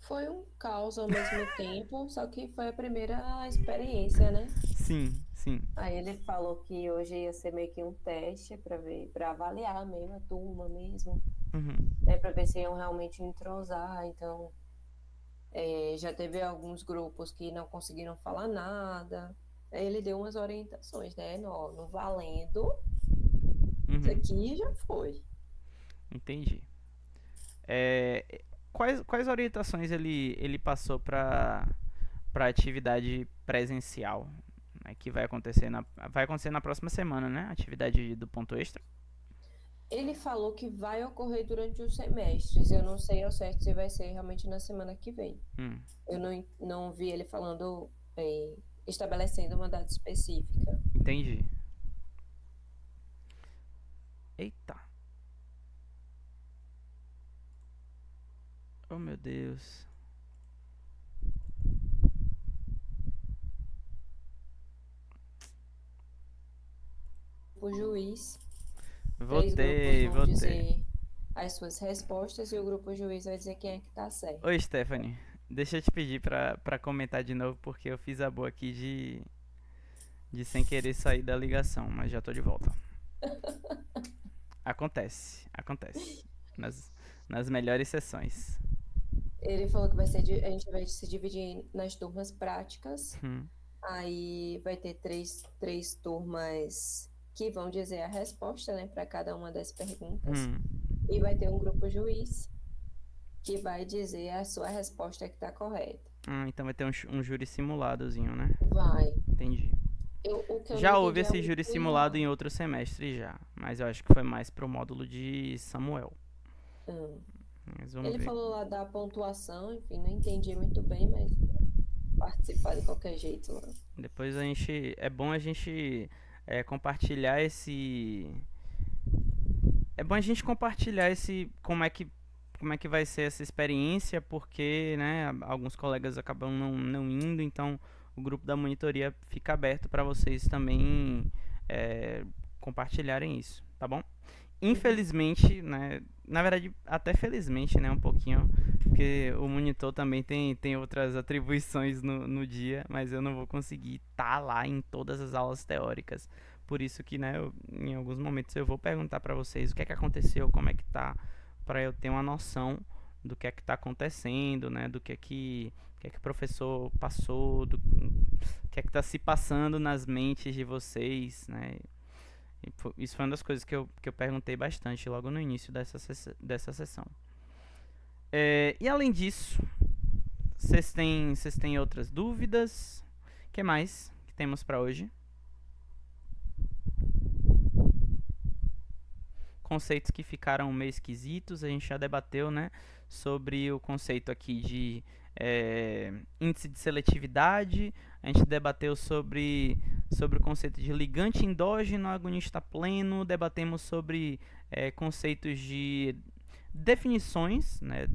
Foi um caos ao mesmo tempo, só que foi a primeira experiência, né? Sim, sim. Aí ele falou que hoje ia ser meio que um teste para avaliar mesmo a turma mesmo, né? Para ver se iam realmente entrosar. Então, já teve alguns grupos que não conseguiram falar nada. Aí ele deu umas orientações, né? No valendo, isso aqui já foi. Entendi. Quais orientações ele passou para para atividade presencial, né, que vai acontecer na próxima semana, né? Atividade do ponto extra. Ele falou que vai ocorrer durante os semestres. Eu não sei ao certo se vai ser realmente na semana que vem. Eu não vi ele falando, estabelecendo uma data específica. Entendi. Eita. Oh, meu Deus. O juiz. Votei. Dizer as suas respostas e o grupo juiz vai dizer quem é que tá certo. Oi, Stephanie. Deixa eu te pedir pra comentar de novo, porque eu fiz a boa aqui de sem querer sair da ligação, mas já tô de volta. Acontece. Nas melhores sessões. Ele falou que a gente vai se dividir nas turmas práticas. Aí vai ter três turmas que vão dizer a resposta, né, para cada uma das perguntas. E vai ter um grupo juiz que vai dizer a sua resposta que está correta. Então vai ter um júri simuladozinho, né? Vai. Entendi. Já houve esse júri simulado em outro semestre já, mas eu acho que foi mais pro módulo de Samuel. Ele falou lá da pontuação, enfim, não entendi muito bem, mas participar de qualquer jeito lá. Depois é bom a gente compartilhar esse... É bom a gente compartilhar como é que vai ser essa experiência, porque, né, alguns colegas acabam não indo, então o grupo da monitoria fica aberto para vocês também compartilharem isso, tá bom? Infelizmente, né, na verdade até felizmente, né, um pouquinho, porque o monitor também tem outras atribuições no dia, mas eu não vou conseguir estar lá em todas as aulas teóricas. Por isso que, né, em alguns momentos eu vou perguntar para vocês o que é que aconteceu, como é que tá, para eu ter uma noção do que é que tá acontecendo, né, do que é que o professor passou, do que é que tá se passando nas mentes de vocês, né. Isso foi uma das coisas que eu perguntei bastante logo no início dessa sessão. E além disso, vocês têm outras dúvidas? O que mais que temos para hoje? Conceitos que ficaram meio esquisitos, a gente já debateu, né, sobre o conceito aqui de índice de seletividade, a gente debateu sobre o conceito de ligante endógeno, agonista pleno, debatemos sobre conceitos de definições, né,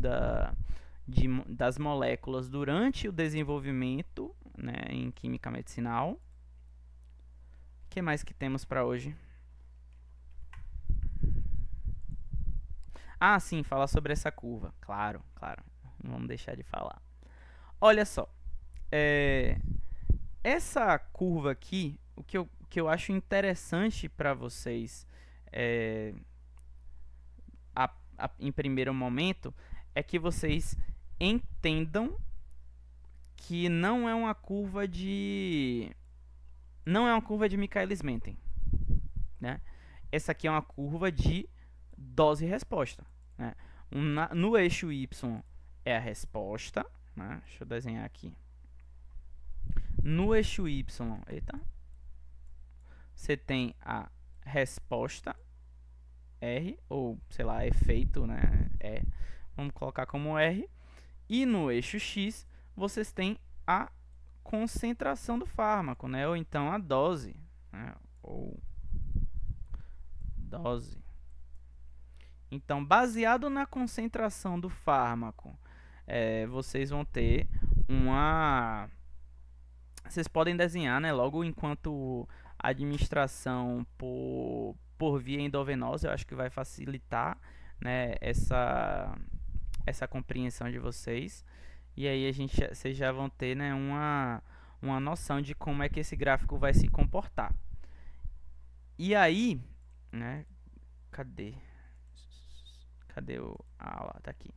das moléculas durante o desenvolvimento, né, em química medicinal. O que mais que temos para hoje? Ah, sim, falar sobre essa curva. Claro, não vamos deixar de falar. Olha só, essa curva aqui, o que eu acho interessante para vocês em primeiro momento é que vocês entendam que não é uma curva de Michaelis-Menten, né? Essa aqui é uma curva de dose e resposta, né? No eixo Y é a resposta, né? Deixa eu desenhar aqui. No eixo Y, você tem a resposta R, ou sei lá, efeito, né? Vamos colocar como R. E no eixo X, vocês têm a concentração do fármaco, né? Ou então a dose, né? Ou dose. Então, baseado na concentração do fármaco, vocês vão ter vocês podem desenhar, né, logo enquanto administração por via endovenosa, eu acho que vai facilitar, né, essa compreensão de vocês. E aí vocês já vão ter, né, uma noção de como é que esse gráfico vai se comportar. E aí, né, cadê a aula? Tá aqui.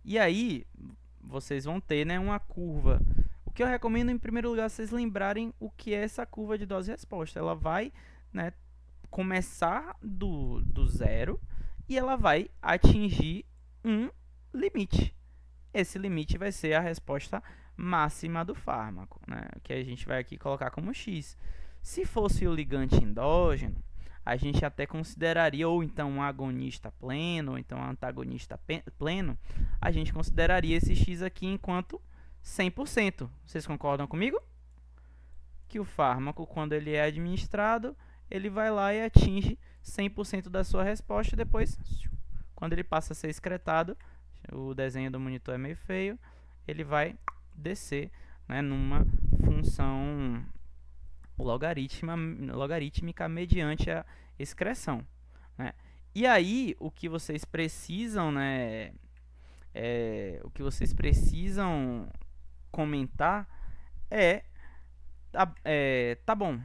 E aí, vocês vão ter, né, uma curva. O que eu recomendo, em primeiro lugar, vocês lembrarem o que é essa curva de dose e resposta. Ela vai, né, começar do zero e ela vai atingir um limite. esse limite vai ser a resposta máxima do fármaco, né? Que a gente vai aqui colocar como X. Se fosse o ligante endógeno, a gente até consideraria, ou então um agonista pleno, ou então um antagonista pleno, a gente consideraria esse X aqui enquanto 100%. Vocês concordam comigo? Que o fármaco, quando ele é administrado, ele vai lá e atinge 100% da sua resposta, e depois, quando ele passa a ser excretado, o desenho do monitor é meio feio, ele vai descer, né, numa função logarítmica mediante a excreção, né? E aí, o que vocês precisam, né, o que vocês precisam comentar tá bom,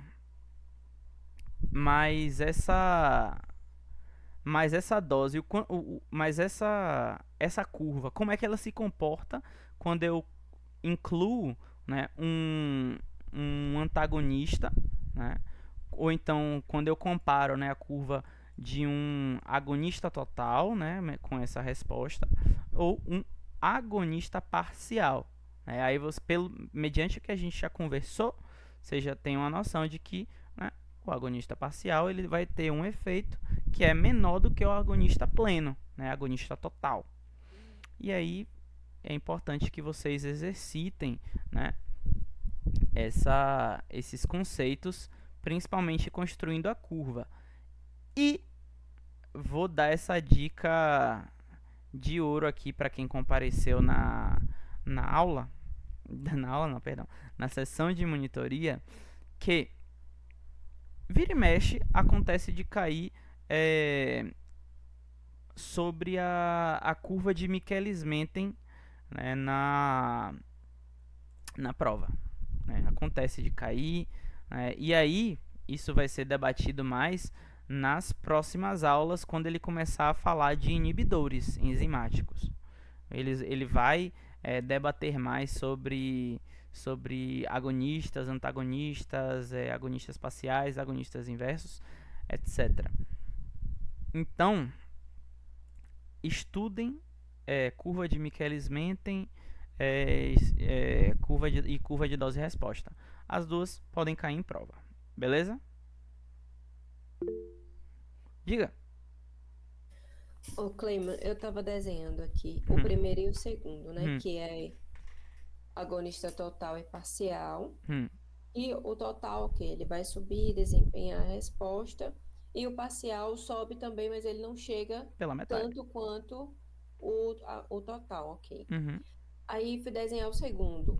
mas essa dose, mas essa curva, como é que ela se comporta quando eu incluo, né, um antagonista, né, ou então quando eu comparo, né, a curva de um agonista total, né, com essa resposta, ou um agonista parcial, né? Aí mediante o que a gente já conversou, você já tem uma noção de que, né, o agonista parcial ele vai ter um efeito que é menor do que o agonista pleno, né, agonista total. E aí é importante que vocês exercitem, né, esses conceitos, principalmente construindo a curva. E vou dar essa dica de ouro aqui para quem compareceu na sessão de monitoria, que vira e mexe acontece de cair sobre a curva de Michaelis-Menten, né, na prova, né? Acontece de cair, né? E aí isso vai ser debatido mais nas próximas aulas, quando ele começar a falar de inibidores enzimáticos. Ele vai debater mais sobre agonistas, antagonistas, agonistas parciais, agonistas inversos, etc. Então, estudem curva de Michaelis-Menten curva de dose e resposta. As duas podem cair em prova. Beleza? Diga. Ô, Cleiman, eu estava desenhando aqui o primeiro e o segundo, né? Que é agonista total e parcial. E o total, ok, ele vai subir, desempenhar a resposta. E o parcial sobe também, mas ele não chega pela metade, tanto quanto o total, ok. Aí fui desenhar o segundo,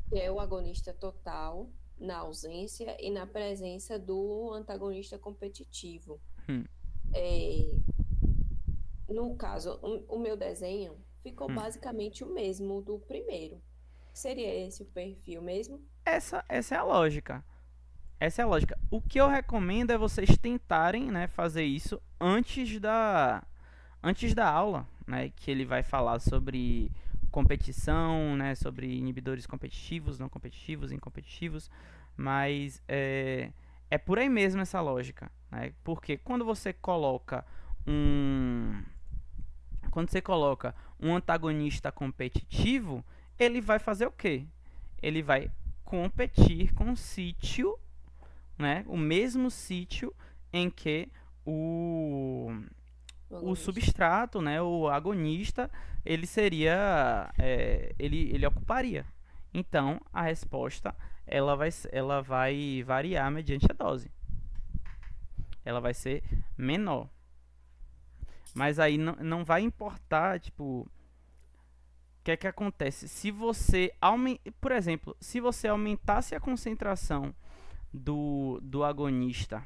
que é o agonista total na ausência e na presença do antagonista competitivo. No caso, o meu desenho ficou basicamente o mesmo do primeiro. Seria esse o perfil mesmo? Essa é a lógica. Essa é a lógica. O que eu recomendo é vocês tentarem, né, fazer isso antes da aula, né, que ele vai falar sobre competição, né, sobre inibidores competitivos, não competitivos, incompetitivos, mas é por aí mesmo essa lógica, né? Porque quando você coloca um antagonista competitivo, ele vai fazer o quê? Ele vai competir com o sítio, né, o mesmo sítio em que o substrato, né, o agonista, ele seria, ele ocuparia. Então, a resposta ela vai variar mediante a dose. Ela vai ser menor. Mas aí não vai importar, tipo, o que é que acontece? Se você por exemplo, se você aumentasse a concentração do agonista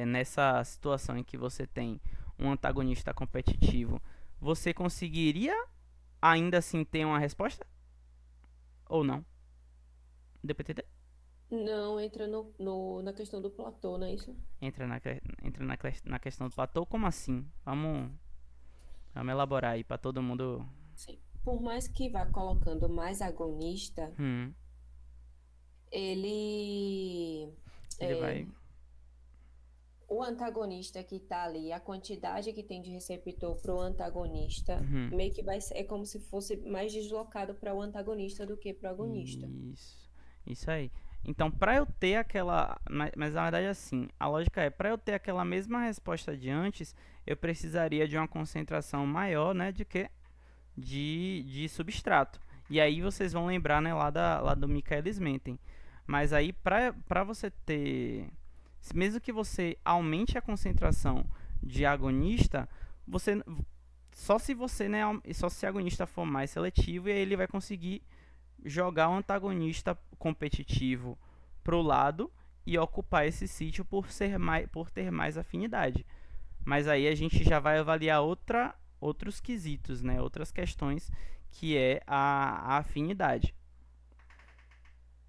nessa situação em que você tem um antagonista competitivo, você conseguiria ainda assim ter uma resposta? Ou não? Deu pra entender? Não, entra na questão do platô, não é isso? Entra na questão do platô? Como assim? Vamos elaborar aí pra todo mundo. Sim. Por mais que vá colocando mais agonista, ele vai... o antagonista que está ali, a quantidade que tem de receptor para o antagonista, meio que é como se fosse mais deslocado para o antagonista do que para o agonista. Isso aí. Então, para eu ter aquela... Mas na verdade, assim, a lógica é, para eu ter aquela mesma resposta de antes, eu precisaria de uma concentração maior, né, de substrato. E aí vocês vão lembrar, né, lá do Michaelis-Menten. Mas aí, para você ter... Mesmo que você aumente a concentração de agonista, você... Só se você, né, só se o agonista for mais seletivo, e aí ele vai conseguir jogar um antagonista competitivo pro lado e ocupar esse sítio por ter mais afinidade. Mas aí a gente já vai avaliar outros quesitos, né? Outras questões, que é a afinidade.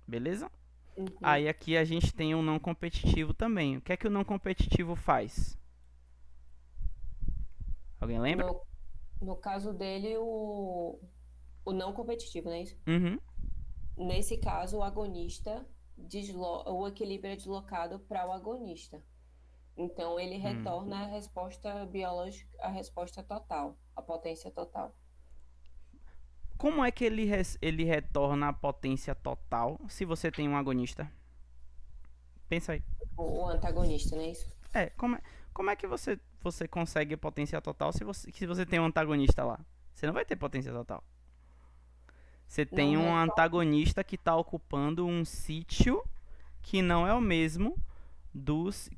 Beleza? Aí aqui a gente tem um não competitivo também. O que é que o não competitivo faz? Alguém lembra? No caso dele, o não competitivo, não é isso? Nesse caso, o agonista, o equilíbrio é deslocado para o agonista. Então, ele retorna a resposta biológica, a resposta total, a potência total. Como é que ele retorna a potência total se você tem um agonista? Pensa aí. O antagonista, não é isso? Como é que você consegue potência total se você tem um antagonista lá? Você não vai ter potência total. Você tem um antagonista que está ocupando um sítio que não é o mesmo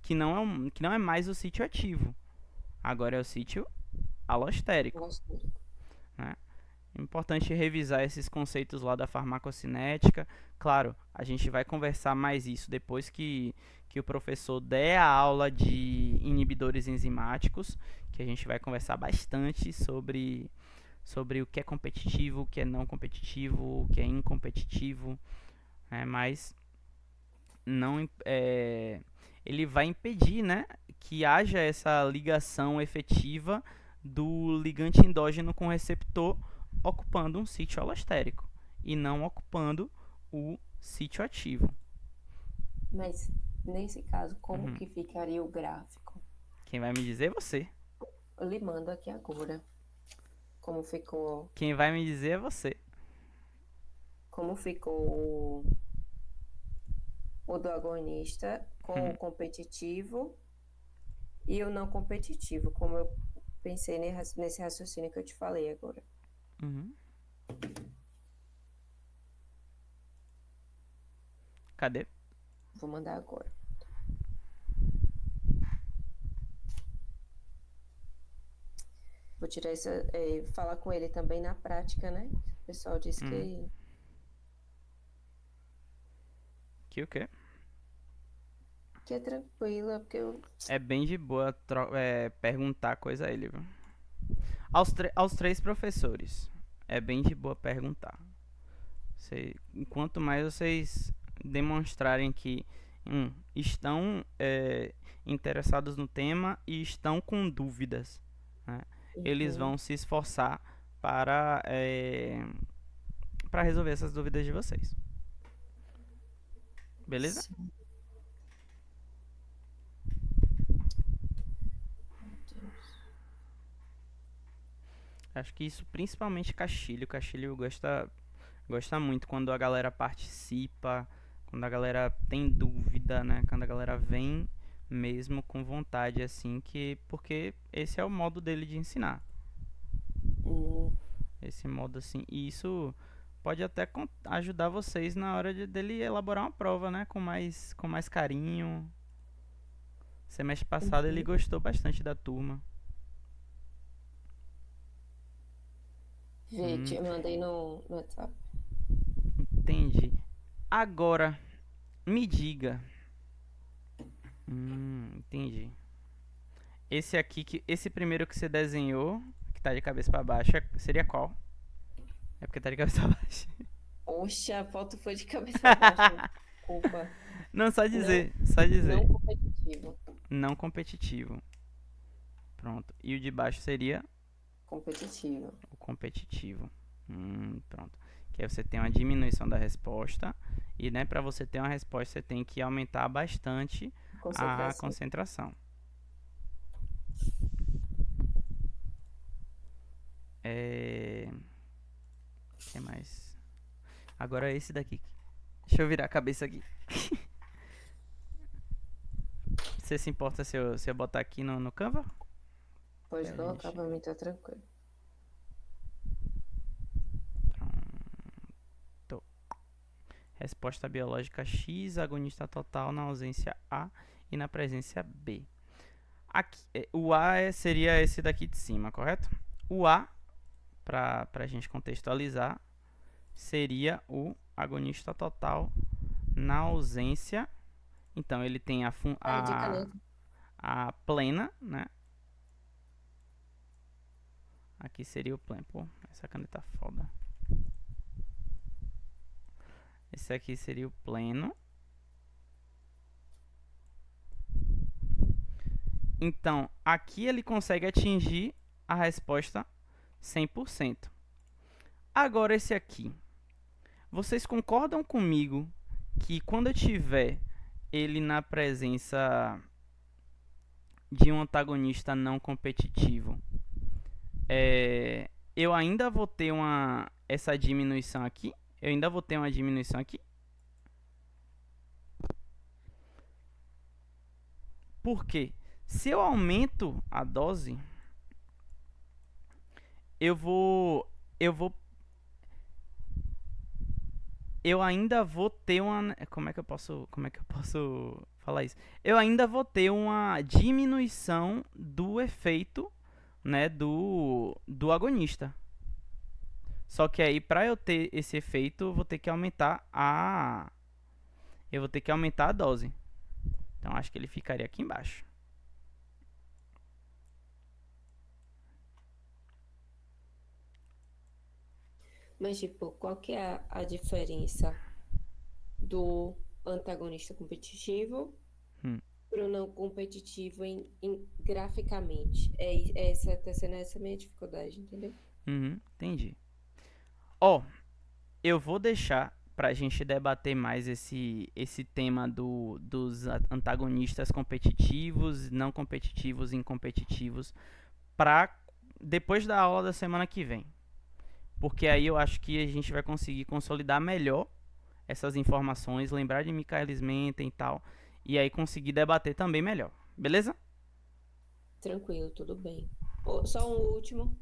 que não é mais o sítio ativo. Agora é o sítio alostérico. Né? É importante revisar esses conceitos lá da farmacocinética. Claro, a gente vai conversar mais isso depois que o professor der a aula de inibidores enzimáticos, que a gente vai conversar bastante sobre o que é competitivo, o que é não competitivo, o que é incompetitivo, mas não ele vai impedir, né, que haja essa ligação efetiva do ligante endógeno com o receptor ocupando um sítio alostérico e não ocupando o sítio ativo. Mas nesse caso, como que ficaria o gráfico? Quem vai me dizer é você. Eu lhe mando aqui agora. Como ficou? Quem vai me dizer é você. Como ficou o do agonista com o competitivo e o não competitivo, como eu pensei nesse raciocínio que eu te falei agora. Cadê? Vou mandar agora. Vou tirar essa... falar com ele também na prática, né? O pessoal disse que... Que o quê? Que é tranquila, porque eu... É bem de boa perguntar coisa a ele, viu? Aos 3 professores, é bem de boa perguntar. Quanto mais vocês demonstrarem que estão interessados no tema e estão com dúvidas, né? Eles vão se esforçar para resolver essas dúvidas de vocês. Beleza? Sim. Acho que isso principalmente Castilho. Castilho gosta muito quando a galera participa, quando a galera tem dúvida, né? Quando a galera vem mesmo com vontade, assim, porque esse é o modo dele de ensinar. Esse modo, assim, e isso pode até ajudar vocês na hora dele elaborar uma prova, né? Com mais carinho. Semestre passado ele gostou bastante da turma. Gente, eu mandei no WhatsApp. Entendi. Agora, me diga. Entendi. Esse primeiro que você desenhou, que tá de cabeça pra baixo, seria qual? É porque tá de cabeça pra baixo. Oxa, a foto foi de cabeça pra baixo. Desculpa. Não, só dizer. Não competitivo. Não competitivo. Pronto. E o de baixo seria? Competitivo. O competitivo. Pronto. Que aí você tem uma diminuição da resposta. E, né, pra você ter uma resposta, você tem que aumentar bastante a concentração. O que mais? Agora é esse daqui. Deixa eu virar a cabeça aqui. Você se importa se eu botar aqui no Canva? Pode colocar, pra mim tá tranquilo. Pronto. Resposta biológica X, agonista total na ausência A e na presença B. Aqui, o A seria esse daqui de cima, correto? O A, para a gente contextualizar, seria o agonista total na ausência. Então, ele tem a plena, né? Aqui seria o pleno. Pô, essa caneta é foda. Esse aqui seria o pleno. Então, aqui ele consegue atingir a resposta 100%. Agora, esse aqui. Vocês concordam comigo que quando eu tiver ele na presença de um antagonista não competitivo, eu ainda vou ter essa diminuição aqui? Eu ainda vou ter uma diminuição aqui? Por quê? Se eu aumento a dose, eu ainda vou ter uma... Como é que eu posso falar isso? Eu ainda vou ter uma diminuição do efeito, né, do agonista. Só que aí, para eu ter esse efeito, eu vou ter que aumentar a dose. Então, acho que ele ficaria aqui embaixo. Mas, tipo, qual que é a diferença do antagonista competitivo pro não competitivo graficamente? Tá sendo essa a minha dificuldade, entendeu? Entendi. Eu vou deixar pra gente debater mais esse tema dos antagonistas competitivos, não competitivos e incompetitivos pra depois da aula da semana que vem. Porque aí eu acho que a gente vai conseguir consolidar melhor essas informações, lembrar de Michaelis Menten e tal, e aí conseguir debater também melhor. Beleza? Tranquilo, tudo bem. Só um último,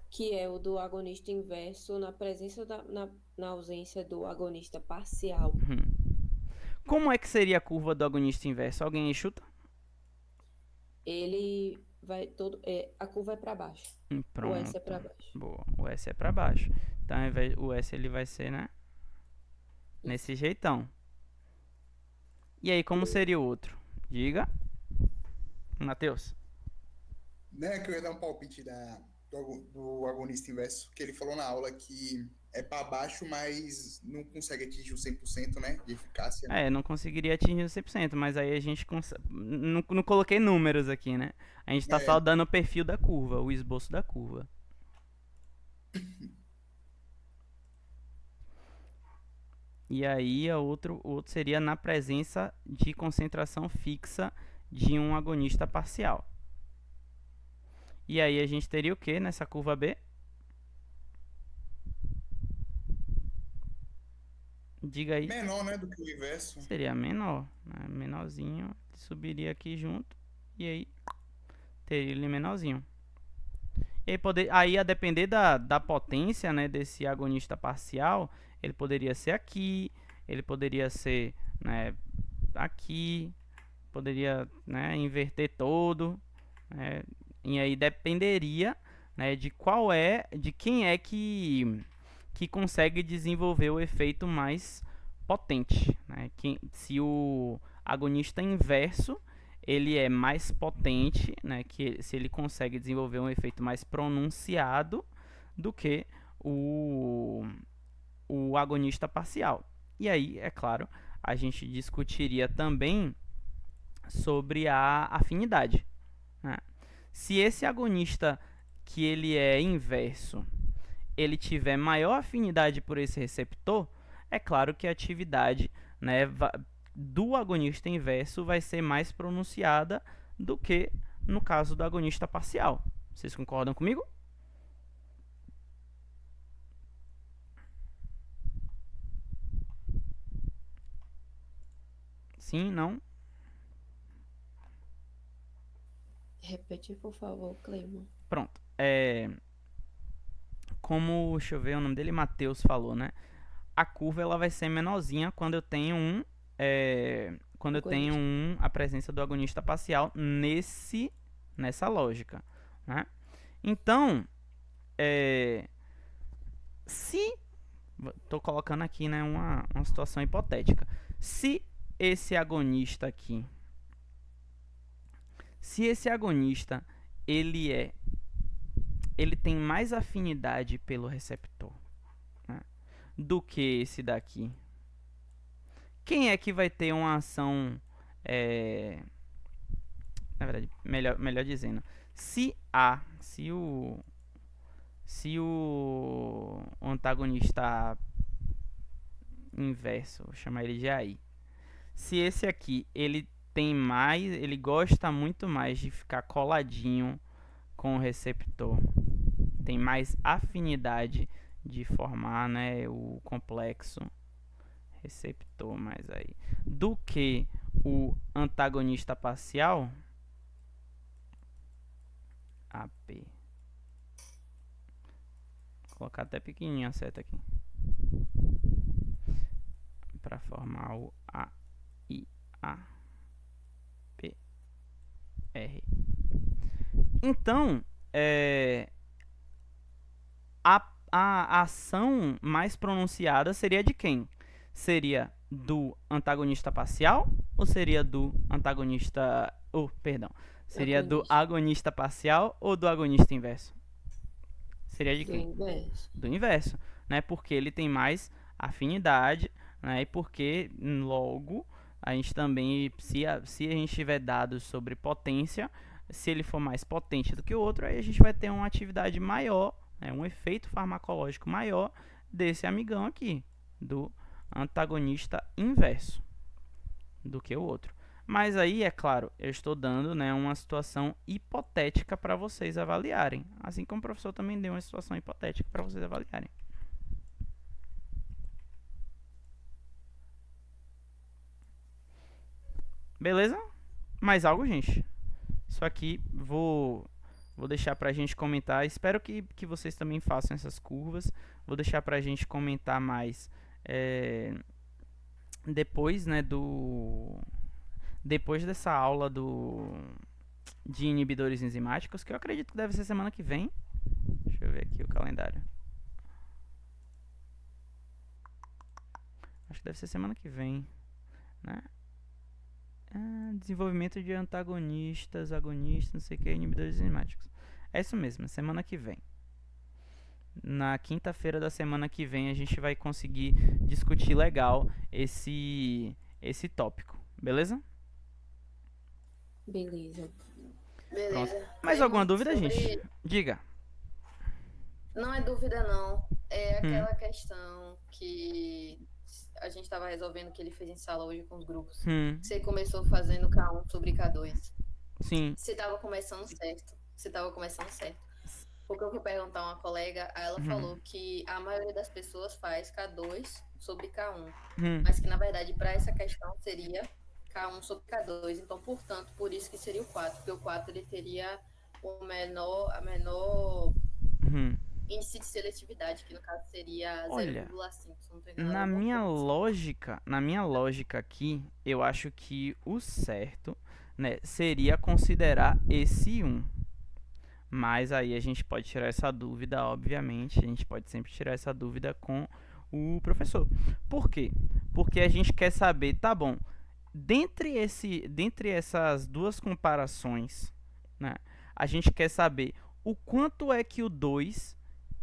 que é o do agonista inverso na presença na ausência do agonista parcial. Como é que seria a curva do agonista inverso? Alguém aí chuta? Ele vai a curva é para baixo. Pronto. O S é para baixo. Boa. O S é para baixo. Então, ao invés o S ele vai ser, né? Nesse jeitão. E aí, como seria o outro? Diga. Matheus. Né, que eu ia dar um palpite do agonista inverso, que ele falou na aula que é para baixo, mas não consegue atingir o 100%, né, de eficácia. Não conseguiria atingir o 100%, mas aí a gente não coloquei números aqui, né? A gente tá só dando o perfil da curva, o esboço da curva. E aí o outro seria na presença de concentração fixa de um agonista parcial. E aí a gente teria o que nessa curva B? Diga aí. Menor, né, do que o inverso. Seria menor, né? Menorzinho, subiria aqui junto e aí teria ele menorzinho. E aí a depender da potência, né, desse agonista parcial, ele poderia ser aqui, ele poderia ser, né, aqui, poderia, né, inverter todo, né, e aí dependeria, né, de quem é que consegue desenvolver o efeito mais potente, né? Se o agonista inverso ele é mais potente, né, se ele consegue desenvolver um efeito mais pronunciado do que o agonista parcial. E aí, é claro, a gente discutiria também sobre a afinidade, né? Se esse agonista que ele é inverso, ele tiver maior afinidade por esse receptor, é claro que a atividade, né, do agonista inverso vai ser mais pronunciada do que no caso do agonista parcial. Vocês concordam comigo? Sim, não? Repetir, por favor, Cleima. Pronto. Como, deixa eu ver, o nome dele, Matheus, falou, né? A curva ela vai ser menorzinha quando eu tenho a presença do agonista parcial nessa lógica, né? Então, se estou colocando aqui, né, uma situação hipotética, se esse agonista ele tem mais afinidade pelo receptor, né, do que esse daqui, quem é que vai ter uma ação, na verdade, melhor dizendo, se o antagonista inverso, vou chamar ele de AI, se esse aqui ele gosta muito mais de ficar coladinho com o receptor, tem mais afinidade de formar, né, o complexo receptor mais aí, do que o antagonista parcial, AP. Vou colocar até pequenininho a seta aqui para formar o AIAPR. Então, a ação mais pronunciada seria de quem? Seria do antagonista parcial ou seria do antagonista... Seria do agonista parcial ou do agonista inverso? Seria de quem? Do inverso, né? Porque ele tem mais afinidade, né? E porque, logo, a gente também, se a gente tiver dados sobre potência, se ele for mais potente do que o outro, aí a gente vai ter uma atividade maior, né? Um efeito farmacológico maior desse amigão aqui, do antagonista inverso do que o outro. Mas aí, é claro, eu estou dando, né, uma situação hipotética para vocês avaliarem. Assim como o professor também deu uma situação hipotética para vocês avaliarem. Beleza? Mais algo, gente? Isso aqui vou deixar para a gente comentar. Espero que vocês também façam essas curvas. Vou deixar para a gente comentar mais depois, né, depois dessa aula de inibidores enzimáticos, que eu acredito que deve ser semana que vem. Deixa eu ver aqui o calendário. Acho que deve ser semana que vem, né? Desenvolvimento de antagonistas, agonistas, não sei o que, inibidores enzimáticos. É isso mesmo, semana que vem. Na quinta-feira da semana que vem a gente vai conseguir discutir legal esse tópico, beleza? Beleza. Beleza. Mais alguma dúvida, gente? Diga. Não é dúvida, não. É aquela questão que a gente estava resolvendo, que ele fez em sala hoje com os grupos. Você começou fazendo K1 sobre K2. Sim. Você estava começando certo. Porque eu fui perguntar a uma colega, aí ela falou que a maioria das pessoas faz K2 sobre K1. Mas que, na verdade, para essa questão seria K1 sobre K2. Então, portanto, por isso que seria o 4. Porque o 4 ele teria a menor índice de seletividade, que no caso seria 0,5. Na minha lógica aqui, eu acho que o certo, né, seria considerar esse 1. Mas aí a gente pode tirar essa dúvida, obviamente. A gente pode sempre tirar essa dúvida com o professor. Por quê? Porque a gente quer saber, tá bom, dentre essas duas comparações, né, a gente quer saber o quanto é que o 2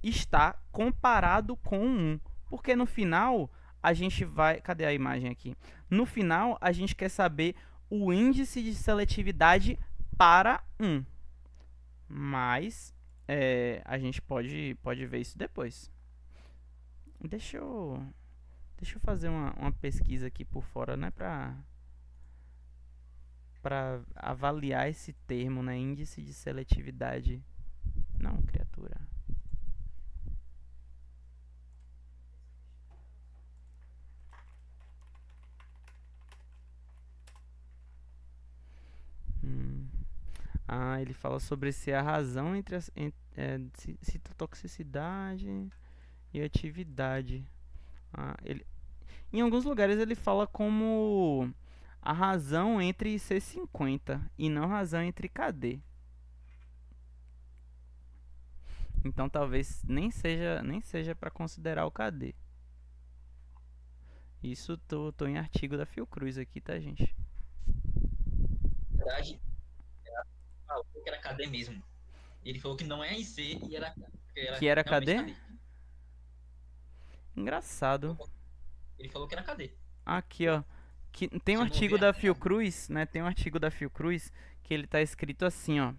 está comparado com o 1. Porque no final, a gente vai... Cadê a imagem aqui? No final, a gente quer saber o índice de seletividade para 1. Mas a gente pode ver isso depois. Deixa eu fazer uma pesquisa aqui por fora, né? para avaliar esse termo, né? Índice de seletividade. Não, criatura. Ele fala sobre se a razão entre as citotoxicidade e atividade. Em alguns lugares ele fala como a razão entre C50 e não razão entre KD. Então talvez nem seja para considerar o KD. Isso tô em artigo da Fiocruz aqui, tá, gente? Na verdade, falou que era KD mesmo. Ele falou que não é IC e era que era KD? Engraçado. Ele falou que era KD. Aqui, ó. Tem um artigo da Fiocruz, né? Tem um artigo da Fiocruz que ele tá escrito assim, ó.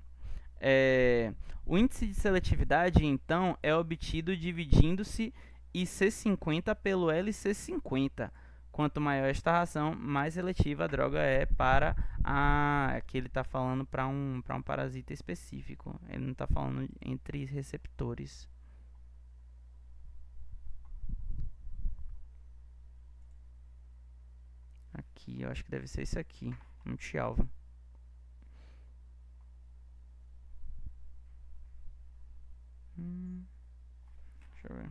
O índice de seletividade, então, é obtido dividindo-se IC50 pelo LC50. Quanto maior esta razão, mais seletiva a droga é para aqui ele está falando para um parasita específico. Ele não está falando entre receptores. Aqui, eu acho que deve ser isso aqui. Multialvo. Deixa eu ver.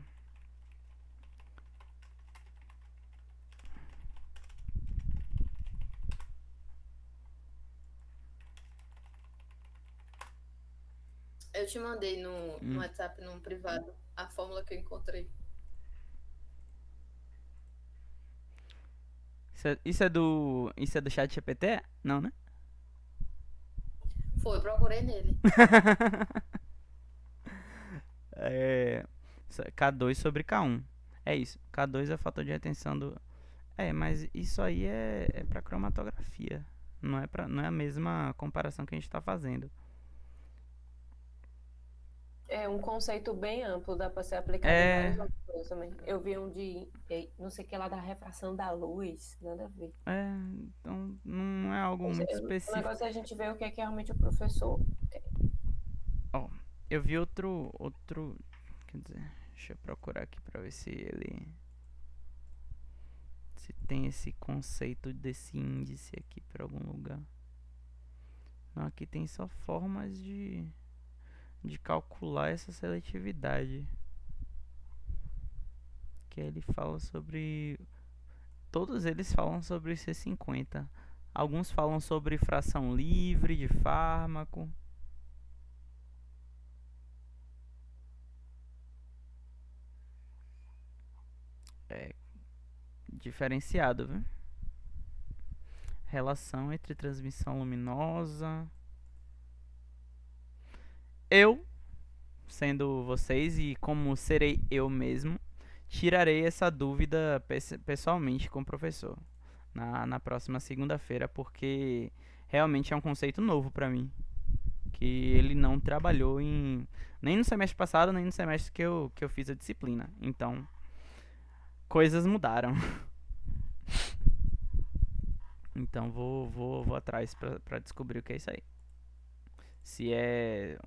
Eu te mandei no WhatsApp, no privado, a fórmula que eu encontrei. Isso é do chat GPT? Não, né? Foi, procurei nele. K2 sobre K1. É isso. K2 é o fator de retenção do... mas isso aí é para cromatografia. Não é a mesma comparação que a gente está fazendo. É um conceito bem amplo, dá para ser aplicado em várias outras coisas também. Eu vi um de, não sei o que lá, da refração da luz, nada a ver. Então não é algo muito específico. O negócio é a gente ver o que é que realmente o professor quer. Eu vi outro, quer dizer, deixa eu procurar aqui para ver se tem esse conceito desse índice aqui para algum lugar. Não, aqui tem só formas de calcular essa seletividade. Que ele fala sobre... Todos eles falam sobre C50. Alguns falam sobre fração livre de fármaco. Diferenciado, viu? Relação entre transmissão luminosa. Eu, sendo vocês e como serei eu mesmo, tirarei essa dúvida pessoalmente com o professor na próxima segunda-feira, porque realmente é um conceito novo para mim, que ele não trabalhou nem no semestre passado, nem no semestre que eu fiz a disciplina. Então, coisas mudaram. Então vou atrás para descobrir o que é isso aí. Se é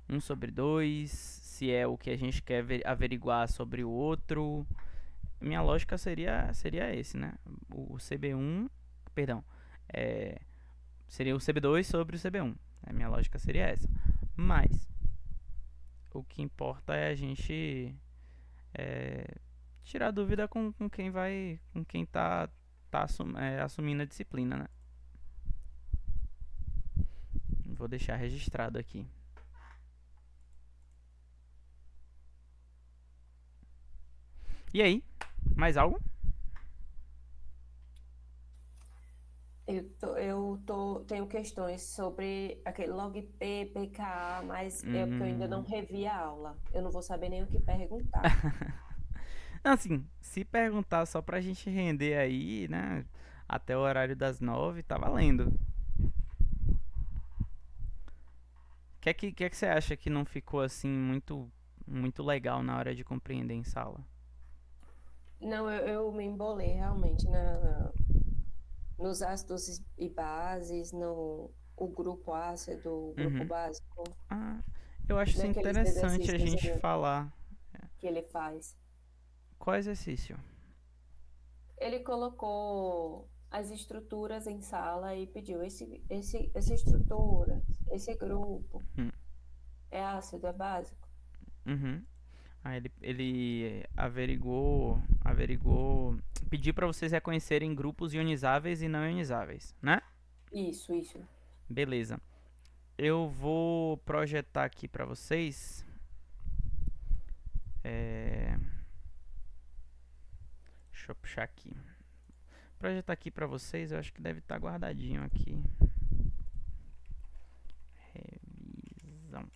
1/2, se é o que a gente quer averiguar sobre o outro. Minha lógica seria esse, né? O CB1, perdão, seria o CB2 sobre o CB1. A minha lógica seria essa. Mas o que importa é a gente tirar dúvida com quem tá assumindo a disciplina, né? Vou deixar registrado aqui. E aí? Mais algo? Tenho questões sobre aquele log P, PKA, mas é porque eu ainda não revi a aula. Eu não vou saber nem o que perguntar. Assim, se perguntar só pra gente render aí, né? Até o horário das 9, tá valendo. O que você acha que não ficou assim muito, muito legal na hora de compreender em sala? Não, eu me embolei realmente nos ácidos e bases, no o grupo ácido, o grupo básico. Eu acho isso interessante a gente falar. Que ele faz. Qual exercício? Ele colocou as estruturas em sala e pediu essa estrutura, esse grupo, é ácido, é básico? Ele averigou, pediu para vocês reconhecerem grupos ionizáveis e não ionizáveis, né? Isso. Beleza. Eu vou projetar aqui para vocês. Deixa eu puxar aqui. Projetar aqui para vocês, eu acho que deve estar guardadinho aqui. Revisão.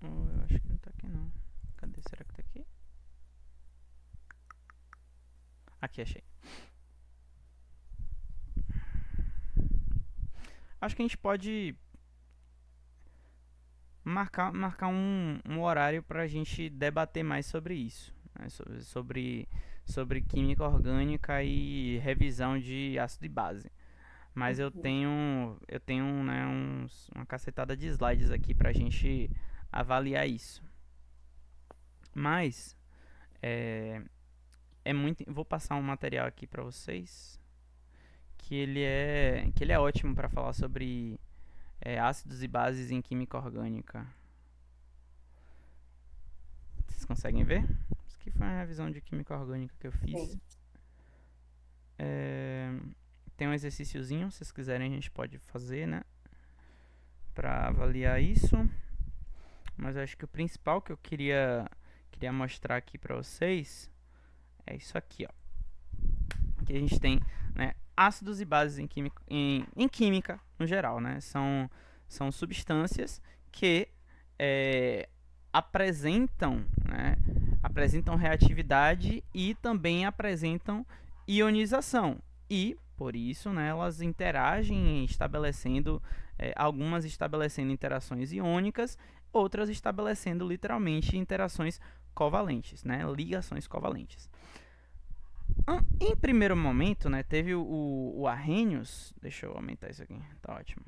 Eu acho que não tá aqui não. Cadê? Será que tá aqui? Aqui, achei. Acho que a gente pode marcar um horário para a gente debater mais sobre isso, né? sobre química orgânica e revisão de ácido e base. Mas eu tenho né, uma cacetada de slides aqui para a gente avaliar isso. Mas vou passar um material aqui para vocês que ele é ótimo para falar sobre ácidos e bases em química orgânica. Vocês conseguem ver? Isso aqui foi uma revisão de química orgânica que eu fiz. Tem um exercíciozinho, se vocês quiserem a gente pode fazer, né? Para avaliar isso. Mas eu acho que o principal que eu queria mostrar aqui para vocês é isso aqui, ó. Que a gente tem, né, ácidos e bases em química no geral, né? São substâncias que apresentam reatividade e também apresentam ionização. E, por isso, né, elas interagem algumas estabelecendo interações iônicas, outras estabelecendo literalmente interações covalentes, né, ligações covalentes. Em primeiro momento, né, teve o Arrhenius. Deixa eu aumentar isso aqui, tá ótimo.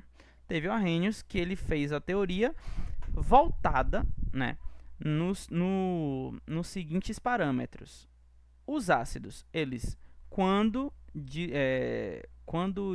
Teve o Arrhenius que ele fez a teoria voltada, né, nos seguintes parâmetros. Os ácidos, eles, quando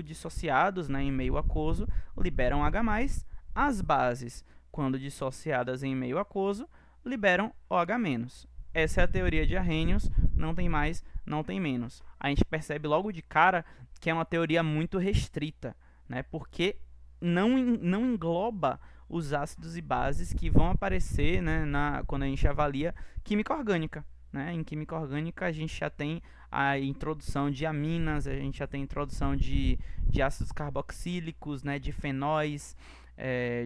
dissociados, né, em meio aquoso, liberam H+. As bases, quando dissociadas em meio aquoso, liberam OH-. Essa é a teoria de Arrhenius, não tem mais, não tem menos. A gente percebe logo de cara que é uma teoria muito restrita, né? Porque não engloba os ácidos e bases que vão aparecer, né, quando a gente avalia química orgânica, né? Em química orgânica a gente já tem a introdução de aminas, a gente já tem a introdução de ácidos carboxílicos, né, de fenóis,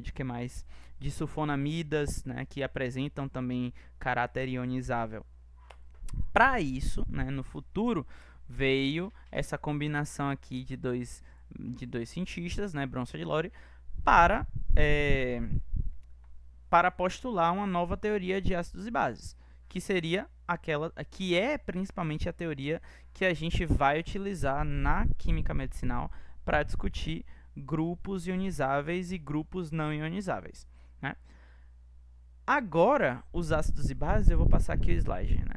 de que mais? De sulfonamidas, né, que apresentam também caráter ionizável. Para isso, né, no futuro, veio essa combinação aqui de dois cientistas, né, Bronsted e Lowry, para postular uma nova teoria de ácidos e bases, que seria aquela que é principalmente a teoria que a gente vai utilizar na química medicinal para discutir grupos ionizáveis e grupos não ionizáveis, né? Agora, os ácidos e bases, eu vou passar aqui o slide, né?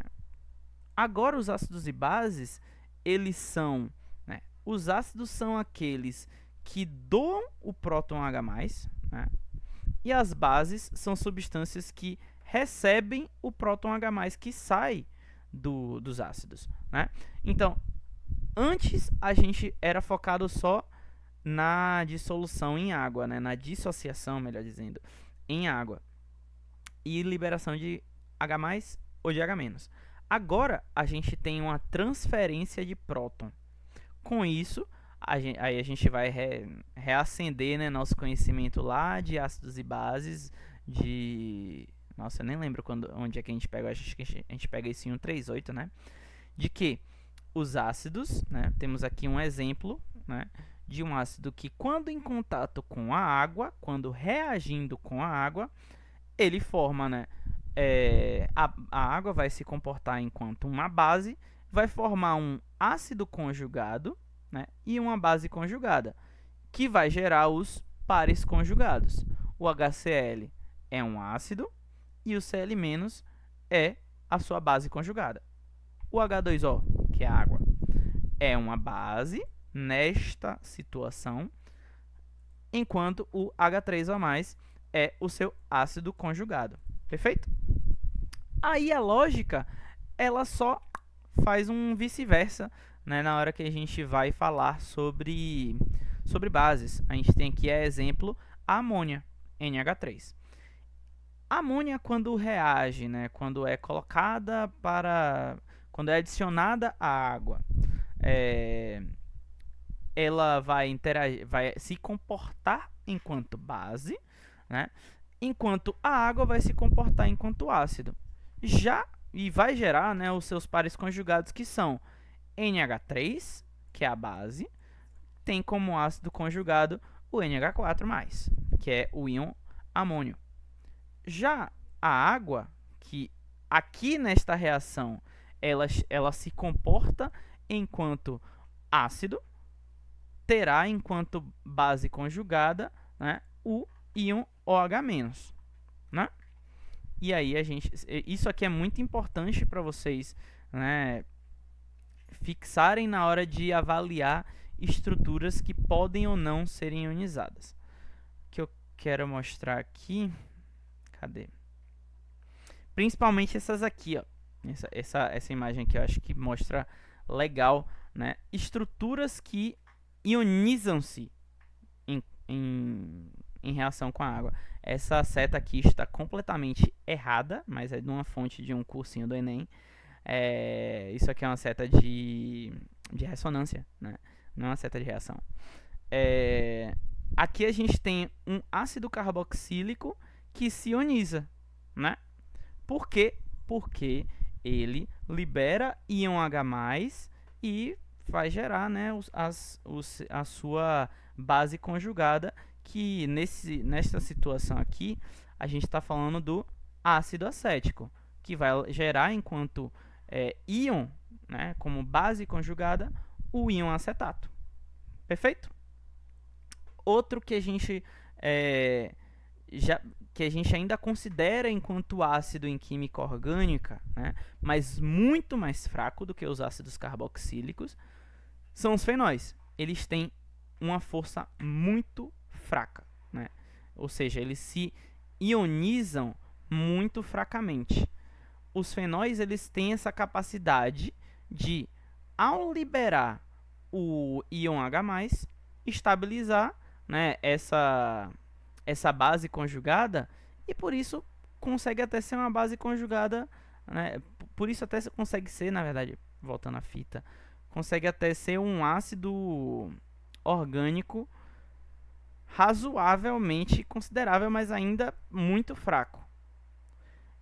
Agora, os ácidos e bases, eles são, né, os ácidos são aqueles que doam o próton H+, né? E as bases são substâncias que recebem o próton H+, que sai dos ácidos, né? Então, antes a gente era focado só na dissolução em água, né? Na dissociação, melhor dizendo, em água e liberação de H+ ou de H-. Agora a gente tem uma transferência de próton. Com isso, aí a gente vai reacender, né, nosso conhecimento lá de ácidos e bases, nossa, eu nem lembro onde é que a gente pega, acho que a gente pega isso em 138, né? De que os ácidos, né, temos aqui um exemplo, né, de um ácido que, quando em contato com a água, quando reagindo com a água, ele forma, né, a água vai se comportar enquanto uma base, vai formar um ácido conjugado, né, e uma base conjugada, que vai gerar os pares conjugados. O HCl é um ácido e o Cl- é a sua base conjugada. O H2O, que é a água, é uma base nesta situação, enquanto o H3O+, é o seu ácido conjugado. Perfeito? Aí a lógica, ela só faz um vice-versa, né, na hora que a gente vai falar sobre bases. A gente tem aqui, exemplo, a amônia, NH3. A amônia, quando reage, né, quando é colocada quando é adicionada à água, ela vai se comportar enquanto base, né, enquanto a água vai se comportar enquanto ácido. E vai gerar, né, os seus pares conjugados, que são NH3, que é a base, tem como ácido conjugado o NH4+, que é o íon amônio. Já a água, que aqui nesta reação ela se comporta enquanto ácido, terá enquanto base conjugada, né, o íon OH-, né? E aí isso aqui é muito importante para vocês, né, fixarem na hora de avaliar estruturas que podem ou não serem ionizadas. O que eu quero mostrar aqui, cadê? Principalmente essas aqui, ó. Essa imagem aqui eu acho que mostra legal, né, estruturas que ionizam-se em reação com a água. Essa seta aqui está completamente errada, mas é de uma fonte de um cursinho do Enem. Isso aqui é uma seta de ressonância, né? Não é uma seta de reação. Aqui a gente tem um ácido carboxílico que se ioniza, né? Por quê? Porque ele libera íon H+, e vai gerar, né, a sua base conjugada, que nesta situação aqui a gente está falando do ácido acético, que vai gerar enquanto íon, né, como base conjugada, o íon acetato. Perfeito? Outro que a gente ainda considera enquanto ácido em química orgânica, né, mas muito mais fraco do que os ácidos carboxílicos, são os fenóis. Eles têm uma força muito fraca, né? Ou seja, eles se ionizam muito fracamente. Os fenóis, eles têm essa capacidade de, ao liberar o íon H+, estabilizar, né, essa base conjugada, e por isso consegue até ser uma base conjugada, né, por isso até consegue ser, na verdade, voltando à fita, consegue até ser um ácido orgânico razoavelmente considerável, mas ainda muito fraco.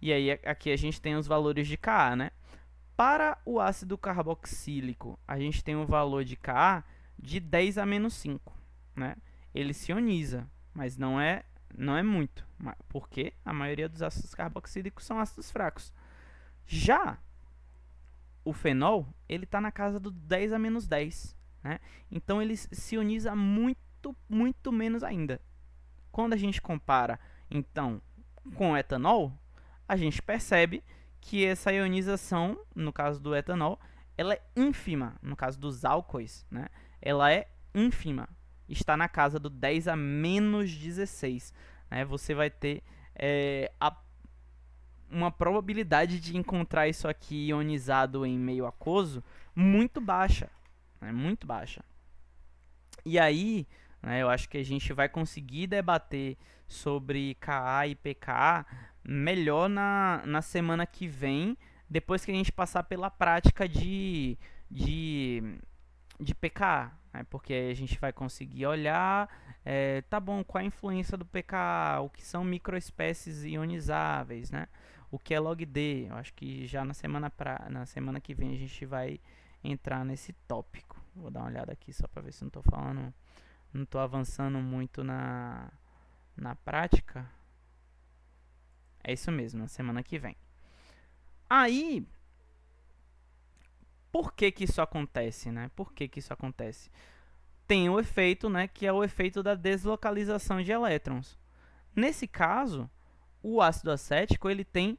E aí aqui a gente tem os valores de Ka, né? Para o ácido carboxílico, a gente tem um valor de Ka de 10 a menos 5, né? Ele se ioniza, mas não é muito, porque a maioria dos ácidos carboxílicos são ácidos fracos. Já o fenol, ele está na casa do 10 a menos 10, né? Então ele se ioniza muito, muito menos ainda. Quando a gente compara, então, com o etanol, a gente percebe que essa ionização, no caso do etanol, ela é ínfima. No caso dos álcoois, né, ela é ínfima. Está na casa do 10 a menos 16. Né? Você vai ter uma probabilidade de encontrar isso aqui ionizado em meio aquoso muito baixa. Né? Muito baixa. E aí, né, eu acho que a gente vai conseguir debater sobre Ka e pKa melhor na semana que vem, depois que a gente passar pela prática de pKa, né? Porque a gente vai conseguir olhar, tá bom, qual a influência do pKa, o que são microespécies ionizáveis, né? O que é log D. Eu acho que já na semana que vem a gente vai entrar nesse tópico. Vou dar uma olhada aqui só para ver se não estou avançando muito na prática. É isso mesmo, na semana que vem. Aí, por que que isso acontece, né? Por que que isso acontece? Tem o efeito, né, que é o efeito da deslocalização de elétrons. Nesse caso, o ácido acético, ele tem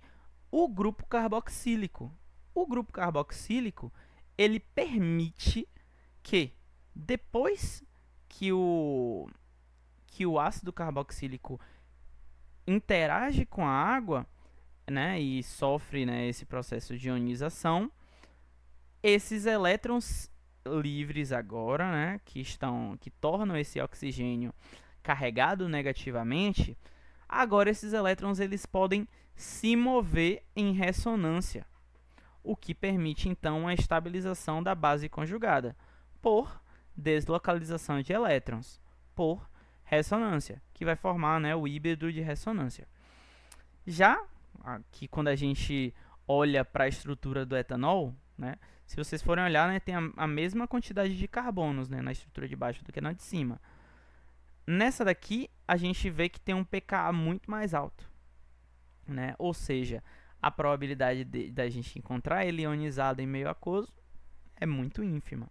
o grupo carboxílico. O grupo carboxílico, ele permite que, depois que o ácido carboxílico interage com a água, né, e sofre, né, esse processo de ionização, esses elétrons livres agora, né, que tornam esse oxigênio carregado negativamente, agora esses elétrons eles podem se mover em ressonância, o que permite então a estabilização da base conjugada por deslocalização de elétrons, por ressonância, que vai formar, né, o híbrido de ressonância. Já aqui, quando a gente olha para a estrutura do etanol, né, se vocês forem olhar, né, tem a mesma quantidade de carbonos, né, na estrutura de baixo do que na de cima. Nessa daqui, a gente vê que tem um pKa muito mais alto, né? Ou seja, a probabilidade da gente encontrar ele ionizado em meio aquoso é muito ínfima.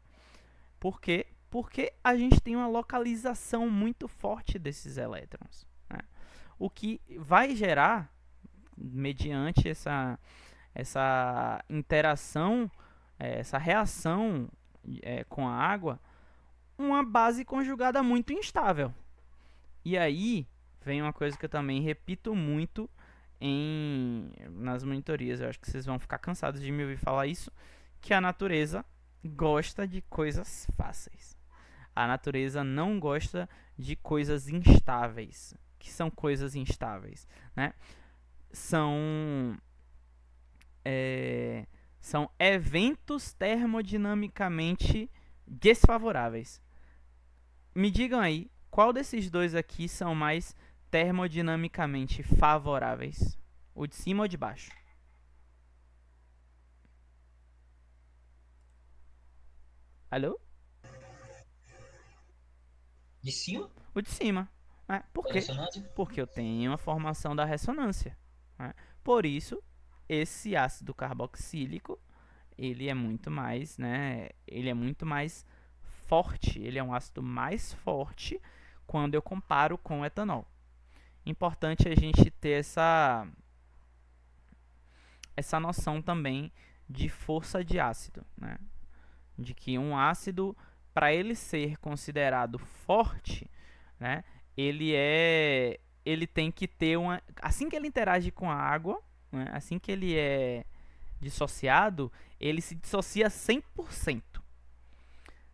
Por quê? Porque a gente tem uma localização muito forte desses elétrons, né? O que vai gerar, mediante essa interação, essa reação com a água, uma base conjugada muito instável. E aí vem uma coisa que eu também repito muito nas monitorias, eu acho que vocês vão ficar cansados de me ouvir falar isso, que a natureza gosta de coisas fáceis. A natureza não gosta de coisas instáveis. O que são coisas instáveis, né? São eventos termodinamicamente desfavoráveis. Me digam aí, qual desses dois aqui são mais termodinamicamente favoráveis? O de cima ou de baixo? Alô? De cima? O de cima. Por quê? Porque eu tenho a formação da ressonância, né? Por isso, esse ácido carboxílico, ele é muito mais, né? Ele é muito mais forte. Ele é um ácido mais forte quando eu comparo com o etanol. Importante a gente ter essa noção também de força de ácido, né? De que um ácido, para ele ser considerado forte, né, ele tem que ter assim que ele interage com a água, né, assim que ele é dissociado, ele se dissocia 100%.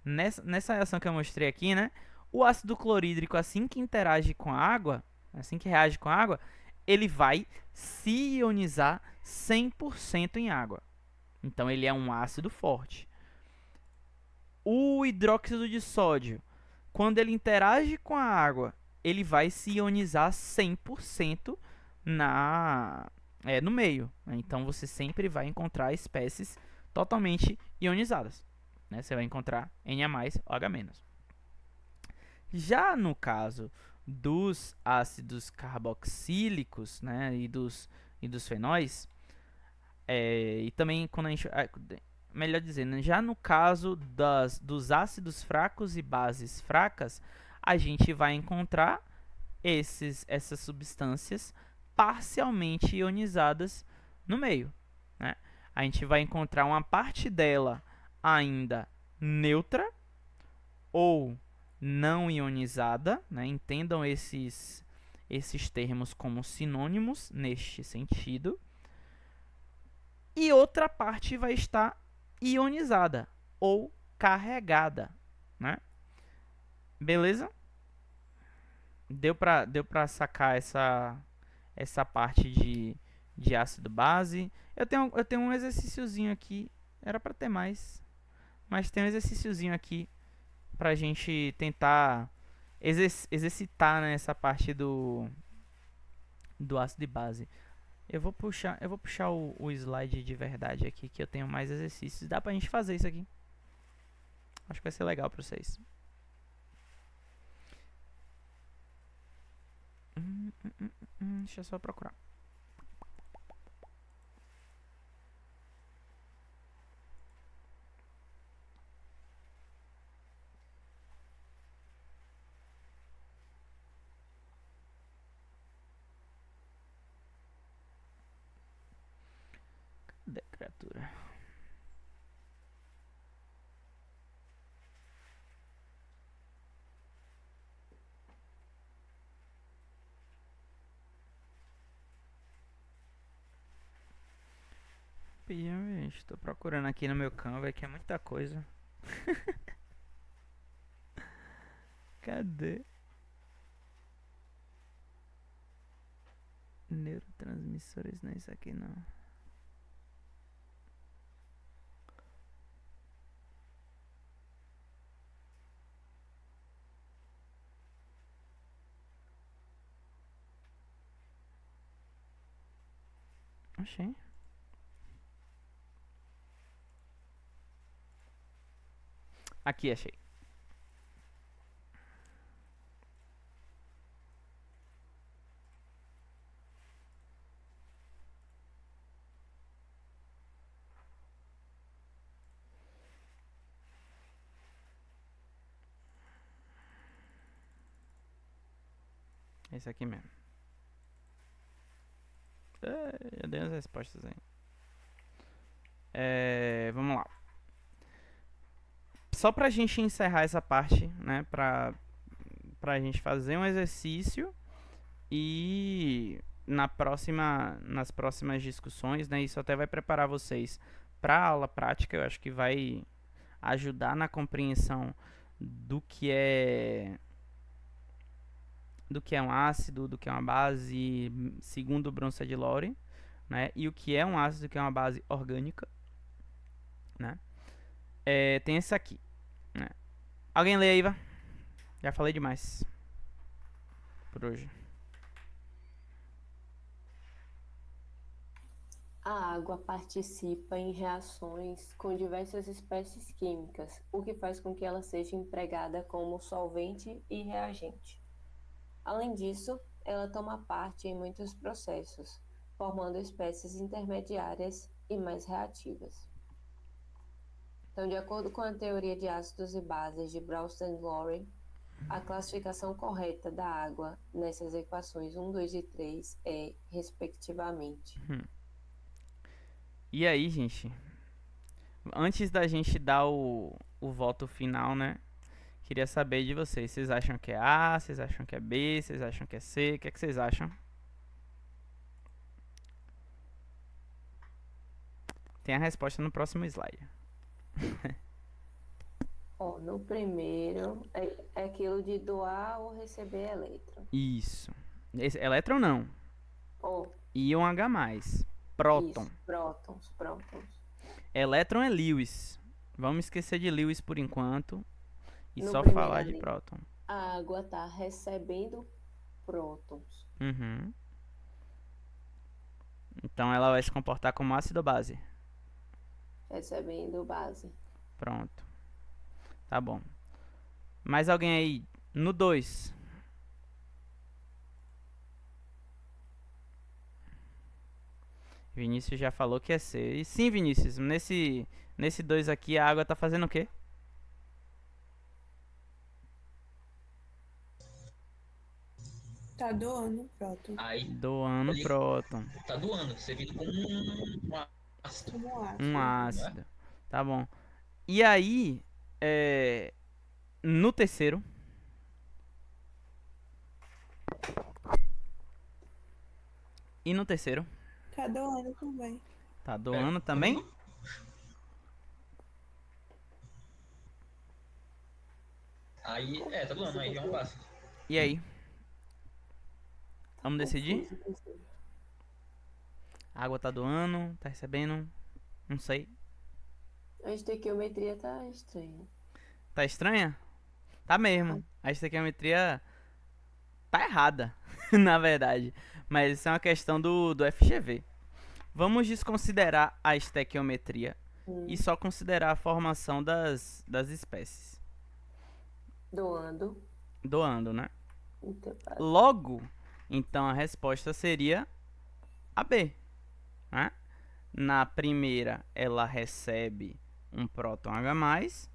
Nessa reação que eu mostrei aqui, né, o ácido clorídrico, assim que interage com a água, assim que reage com a água, ele vai se ionizar 100% em água. Então ele é um ácido forte. O hidróxido de sódio, quando ele interage com a água, ele vai se ionizar 100% no meio, né? Então você sempre vai encontrar espécies totalmente ionizadas, né? Você vai encontrar Na+, OH-. Já no caso dos ácidos carboxílicos, né, e dos fenóis, e também quando a gente... melhor dizendo, já no caso dos ácidos fracos e bases fracas, a gente vai encontrar essas substâncias parcialmente ionizadas no meio, né? A gente vai encontrar uma parte dela ainda neutra ou não ionizada, né? Entendam esses termos como sinônimos neste sentido. E outra parte vai estar ionizada ou carregada, né? Beleza? Deu pra sacar essa parte de ácido base. Eu tenho um exercíciozinho aqui, era para ter mais, mas tem um exercíciozinho aqui pra gente tentar exercitar, né, essa parte do ácido de base. Eu vou puxar o slide de verdade aqui, que eu tenho mais exercícios. Dá pra gente fazer isso aqui. Acho que vai ser legal pra vocês. Deixa eu só procurar. Cadê, criatura? Gente, tô procurando aqui no meu Canva, que é muita coisa. Cadê? Neurotransmissores, não é isso aqui não. Achei. Aqui, achei. Esse aqui mesmo. Já dei as respostas aí. Vamos lá. Só pra gente encerrar essa parte, né? Pra gente fazer um exercício e nas próximas discussões, né? Isso até vai preparar vocês pra aula prática. Eu acho que vai ajudar na compreensão do que é um ácido, do que é uma base, segundo o Bronsted-Lowry, né? E o que é um ácido, que é uma base orgânica, né? Tem esse aqui, né? Alguém lê aí, Iva? Já falei demais por hoje. A água participa em reações com diversas espécies químicas, o que faz com que ela seja empregada como solvente e reagente. Além disso, ela toma parte em muitos processos, formando espécies intermediárias e mais reativas. Então, de acordo com a teoria de ácidos e bases de Bronsted-Lowry, a classificação correta da água nessas equações 1, 2 e 3 é, respectivamente. E aí, gente, antes da gente dar o voto final, né? Queria saber de vocês. Vocês acham que é A? Vocês acham que é B? Vocês acham que é C? O que é que vocês acham? Tem a resposta no próximo slide. No primeiro, é aquilo de doar ou receber elétron. Isso. Elétron não. Íon H+. Próton. Isso, prótons. Elétron é Lewis. Vamos esquecer de Lewis por enquanto. E No só primeiro falar de ali, próton. A água está recebendo prótons. Uhum. Então ela vai se comportar como ácido ou base? Recebendo base. Pronto. Tá bom. Mais alguém aí? No 2. Vinícius já falou que é C. E sim, Vinícius, nesse 2 aqui a água tá fazendo o quê? Tá doando próton. Doando próton. Tá doando, servindo como um ácido. Um ácido. Tá bom. E aí, no terceiro... E no terceiro? Tá doando também. Tá doando também? Aí, tá doando, aí é um ácido. E aí? Vamos decidir? A água tá doando, tá recebendo, não sei. A estequiometria tá estranha. Tá estranha? Tá mesmo. A estequiometria tá errada, na verdade. Mas isso é uma questão do FGV. Vamos desconsiderar a estequiometria e só considerar a formação das espécies. Doando, né? Logo, então a resposta seria a B, né? Na primeira, ela recebe um próton H+.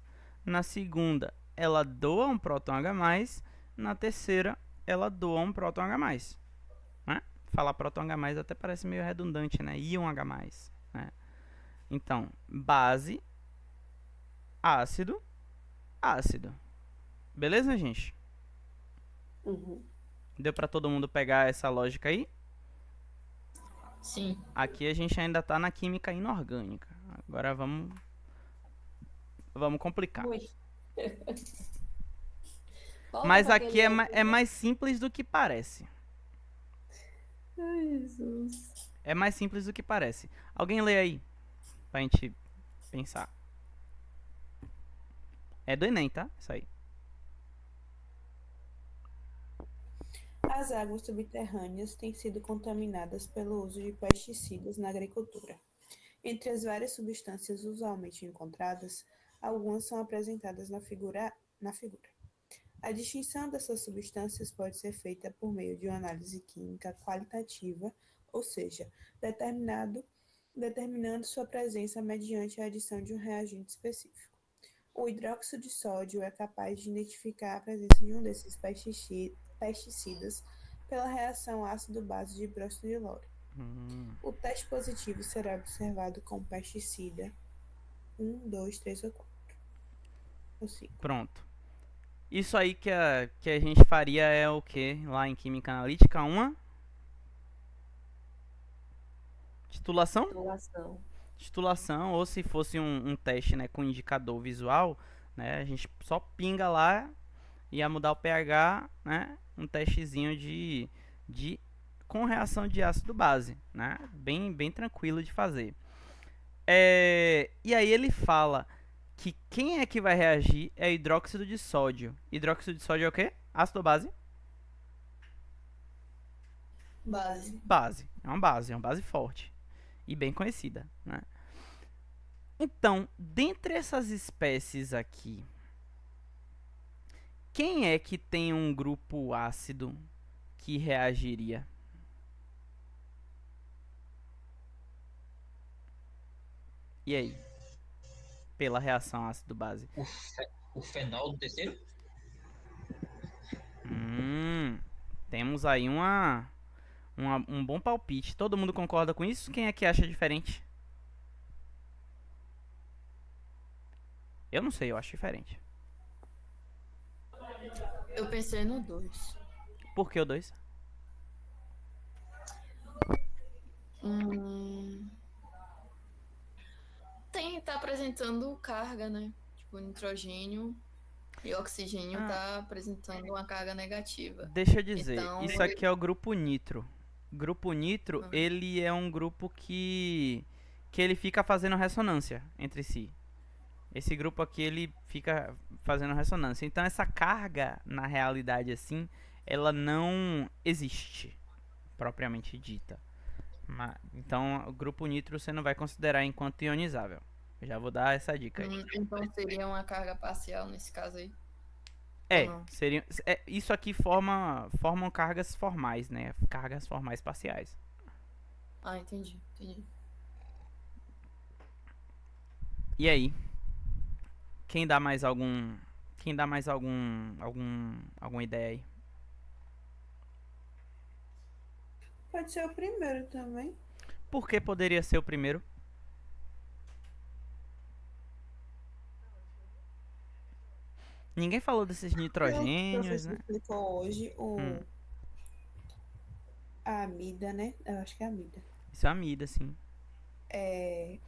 Na segunda, ela doa um próton H+. Na terceira, ela doa um próton H+. Né? Falar próton H+, até parece meio redundante, né? Íon H+. Né? Então, base, ácido, ácido. Beleza, gente? Uhum. Deu pra todo mundo pegar essa lógica aí? Sim. Aqui a gente ainda tá na química inorgânica. Agora vamos complicar. Ui. Mas aqui é mais simples do que parece. Ai, Jesus. É mais simples do que parece. Alguém lê aí, pra gente pensar. É do Enem, tá? Isso aí. As águas subterrâneas têm sido contaminadas pelo uso de pesticidas na agricultura. Entre as várias substâncias usualmente encontradas, algumas são apresentadas na figura. A distinção dessas substâncias pode ser feita por meio de uma análise química qualitativa, ou seja, determinando sua presença mediante a adição de um reagente específico. O hidróxido de sódio é capaz de identificar a presença de um desses pesticidas pela reação ácido-base de hidróxido de lório. O teste positivo será observado com pesticida 1, 2, 3 ou 4. Ou 5. Pronto. Isso aí que a gente faria é o que lá em Química Analítica? Uma titulação? Titulação, ou se fosse um teste, né, com indicador visual, né, a gente só pinga lá, ia mudar o pH, né, um testezinho com reação de ácido base, né, bem tranquilo de fazer. E aí ele fala que quem é que vai reagir é hidróxido de sódio. Hidróxido de sódio é o quê? Ácido ou base? Base. É uma base forte e bem conhecida, né? Então, dentre essas espécies aqui, quem é que tem um grupo ácido que reagiria? E aí? Pela reação ácido-base. O fenol do terceiro? Temos aí um bom palpite. Todo mundo concorda com isso? Quem é que acha diferente? Eu não sei, eu acho diferente. Eu pensei no 2. Por que o 2? Tá apresentando carga, né? Tipo, nitrogênio e oxigênio tá apresentando uma carga negativa. Deixa eu dizer, então, isso aqui é o grupo nitro. Grupo nitro, ele é um grupo que ele fica fazendo ressonância entre si. Esse grupo aqui, ele fica fazendo ressonância. Então, essa carga, na realidade, assim, ela não existe, propriamente dita. Então, o grupo nitro você não vai considerar enquanto ionizável. Eu já vou dar essa dica aí. Então, seria uma carga parcial nesse caso aí? Isso aqui formam cargas formais, né? Cargas formais parciais. Entendi. E aí? Quem dá mais alguma ideia aí? Pode ser o primeiro também. Por que poderia ser o primeiro? Ninguém falou desses nitrogênios, né? Você explicou hoje a amida, né? Eu acho que é amida. Isso é amida, sim.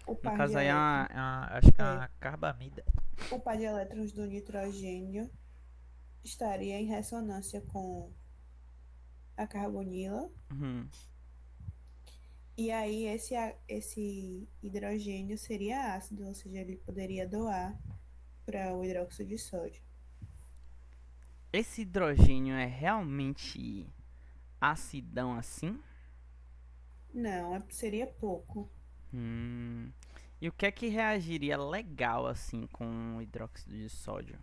O no par caso de aí elétrons, acho que é a carbamida. o par de elétrons do nitrogênio estaria em ressonância com a carbonila. E aí esse hidrogênio seria ácido, ou seja, ele poderia doar para o hidróxido de sódio. Esse hidrogênio é realmente acidão assim? Não, seria pouco. E o que é que reagiria legal assim com o hidróxido de sódio?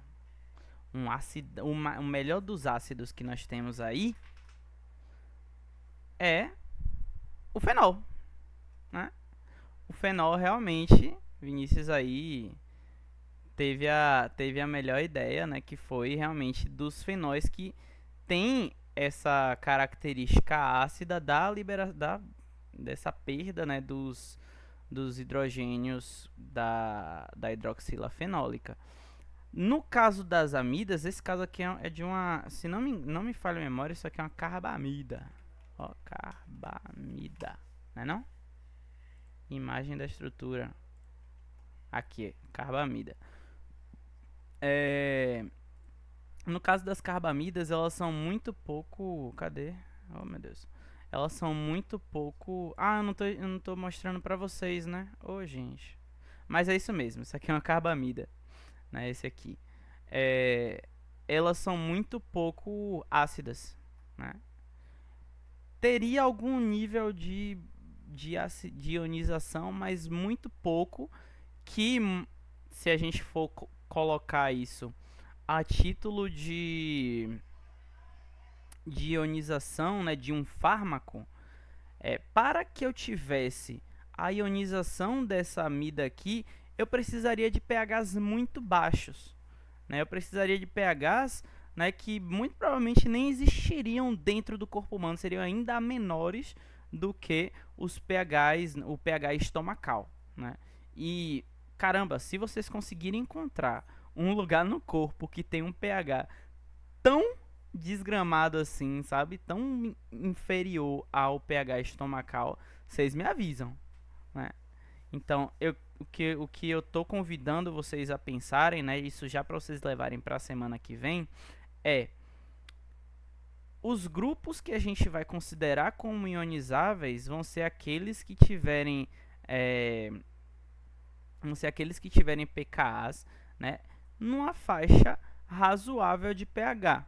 O melhor dos ácidos que nós temos aí é o fenol, né? O fenol realmente, Vinícius aí teve a melhor ideia, né? Que foi realmente dos fenóis que tem essa característica ácida dessa perda, né? dos hidrogênios da hidroxila fenólica. No caso das amidas, esse caso aqui é de uma, se não me falha a memória, isso aqui é uma carbamida. Ó, carbamida, não é não? Imagem da estrutura. Aqui, carbamida. No caso das carbamidas, elas são muito pouco... Cadê? Oh, meu Deus. Elas são muito pouco... Ah, eu não tô mostrando pra vocês, né? Ô, gente. Mas é isso mesmo, isso aqui é uma carbamida. Né? Esse aqui. Elas são muito pouco ácidas, né? Teria algum nível de ionização, mas muito pouco, que se a gente for colocar isso a título de ionização, né, de um fármaco, para que eu tivesse a ionização dessa amida aqui, eu precisaria de pHs muito baixos, né? Eu precisaria de pHs, né, que muito provavelmente nem existiriam dentro do corpo humano, seriam ainda menores do que os pHs, o pH estomacal, né? E caramba, se vocês conseguirem encontrar um lugar no corpo que tem um pH tão desgramado assim, sabe, tão inferior ao pH estomacal, vocês me avisam, né? Então, o que eu tô convidando vocês a pensarem, né, isso já para vocês levarem para a semana que vem, os grupos que a gente vai considerar como ionizáveis vão ser aqueles que tiverem pKas, né, numa faixa razoável de pH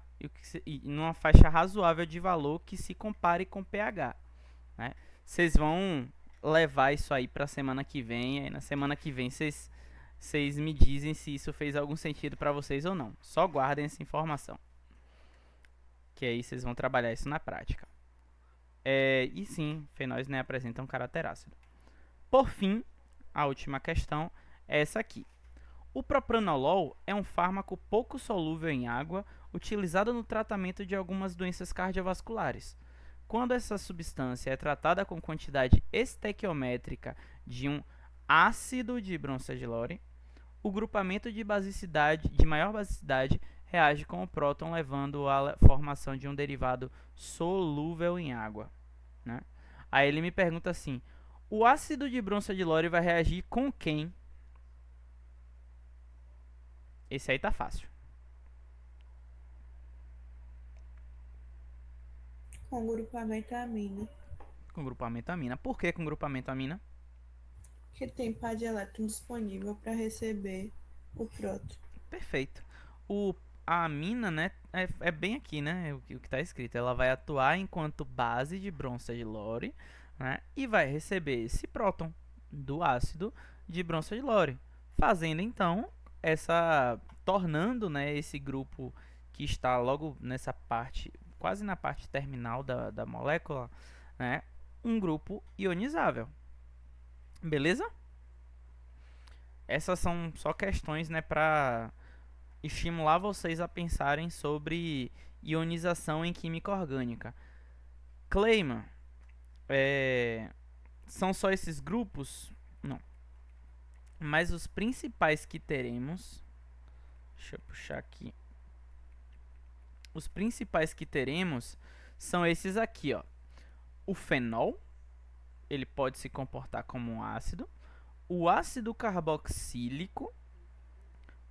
e numa faixa razoável de valor que se compare com pH, né? Vocês vão levar isso aí para a semana que vem, aí na semana que vem vocês me dizem se isso fez algum sentido para vocês ou não. Só guardem essa informação, que aí vocês vão trabalhar isso na prática. E sim, fenóis, né, apresentam caráter ácido. Por fim, a última questão é essa aqui. O propranolol é um fármaco pouco solúvel em água, utilizado no tratamento de algumas doenças cardiovasculares. Quando essa substância é tratada com quantidade estequiométrica de um ácido de Bronsted Lowry, o grupamento de maior basicidade reage com o próton, levando à formação de um derivado solúvel em água, né? Aí ele me pergunta assim: o ácido de Bronsted Lowry vai reagir com quem? Esse aí tá fácil. Com grupamento amina. Com grupamento amina. Por que com grupamento amina? Porque tem par de elétron disponível para receber o próton. Perfeito. A amina, né, é bem aqui, né, o que está escrito. Ela vai atuar enquanto base de Bronsted Lowry, né, e vai receber esse próton do ácido de Bronsted Lowry, fazendo então tornando, né, esse grupo que está logo nessa parte, quase na parte terminal da molécula, né, um grupo ionizável. Beleza? Essas são só questões, né, para estimular vocês a pensarem sobre ionização em química orgânica. Clayman, são só esses grupos? Não. Mas os principais que teremos... Deixa eu puxar aqui. Os principais que teremos são esses aqui, ó. O fenol, ele pode se comportar como um ácido. O ácido carboxílico,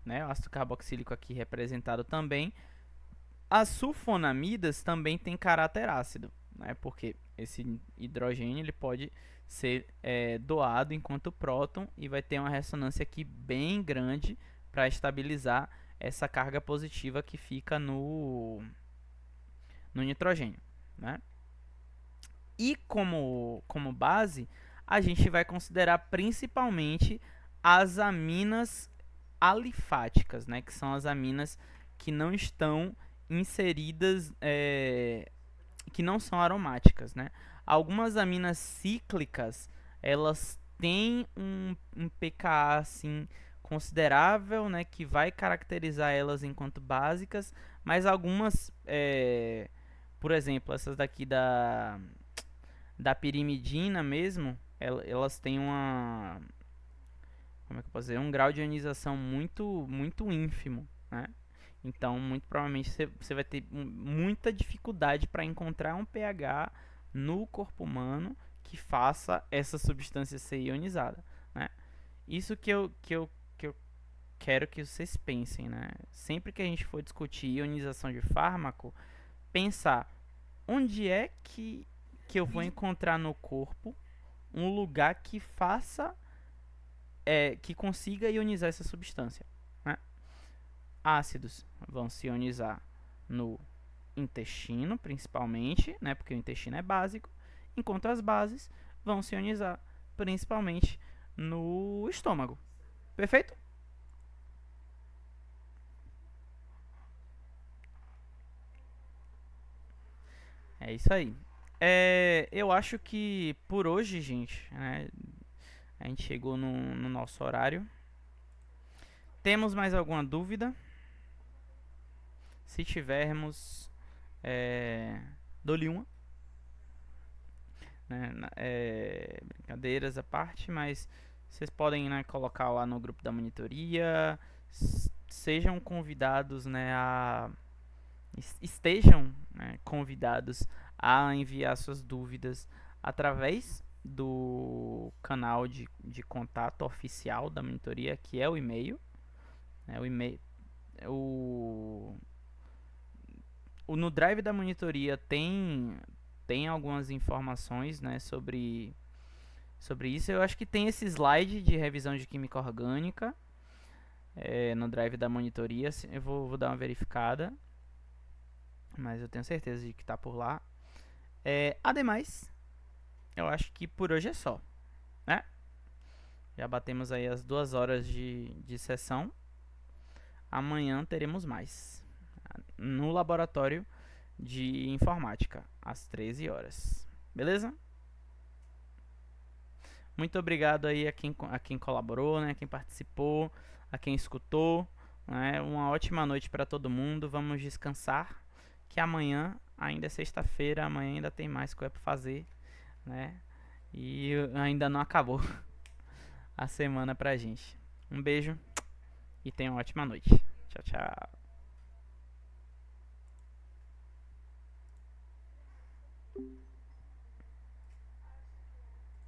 né? O ácido carboxílico aqui representado também. As sulfonamidas também têm caráter ácido, né? Porque esse hidrogênio ele pode ser doado enquanto próton e vai ter uma ressonância aqui bem grande para estabilizar essa carga positiva que fica no nitrogênio, né? E como base, a gente vai considerar principalmente as aminas alifáticas, né? Que são as aminas que não estão inseridas, que não são aromáticas, né? Algumas aminas cíclicas, elas têm um pKa assim considerável, né, que vai caracterizar elas enquanto básicas, mas algumas, por exemplo, essas daqui da pirimidina mesmo, elas têm uma... Como é que eu posso dizer? Um grau de ionização muito, muito ínfimo, né? Então, muito provavelmente você vai ter muita dificuldade para encontrar um pH no corpo humano que faça essa substância ser ionizada, né? Isso que eu quero que vocês pensem, né? Sempre que a gente for discutir ionização de fármaco, pensar onde é que eu vou encontrar no corpo um lugar que faça, que consiga ionizar essa substância, né? Ácidos vão se ionizar no intestino, principalmente, né? Porque o intestino é básico, enquanto as bases vão se ionizar principalmente no estômago. Perfeito? É isso aí. Eu acho que por hoje, gente, né, a gente chegou no nosso horário. Temos mais alguma dúvida? Se tivermos, dou-lhe uma. Né, brincadeiras à parte, mas vocês podem, né, colocar lá no grupo da monitoria. Sejam convidados, né, estejam, né, convidados a enviar suas dúvidas através do canal de contato oficial da monitoria, que é o e-mail. Né, o e-mail, no drive da monitoria tem algumas informações, né, sobre isso. Eu acho que tem esse slide de revisão de química orgânica no drive da monitoria. Eu vou dar uma verificada, mas eu tenho certeza de que está por lá. Ademais, eu acho que por hoje é só, né? Já batemos aí as 2 horas de sessão. Amanhã teremos mais no laboratório de informática às 13 horas. Beleza? Muito obrigado aí a quem colaborou, né? A quem participou, a quem escutou, né? Uma ótima noite para todo mundo. Vamos descansar, que amanhã ainda é sexta-feira, amanhã ainda tem mais coisa para fazer, né? E ainda não acabou a semana pra gente. Um beijo e tenha uma ótima noite. Tchau, tchau.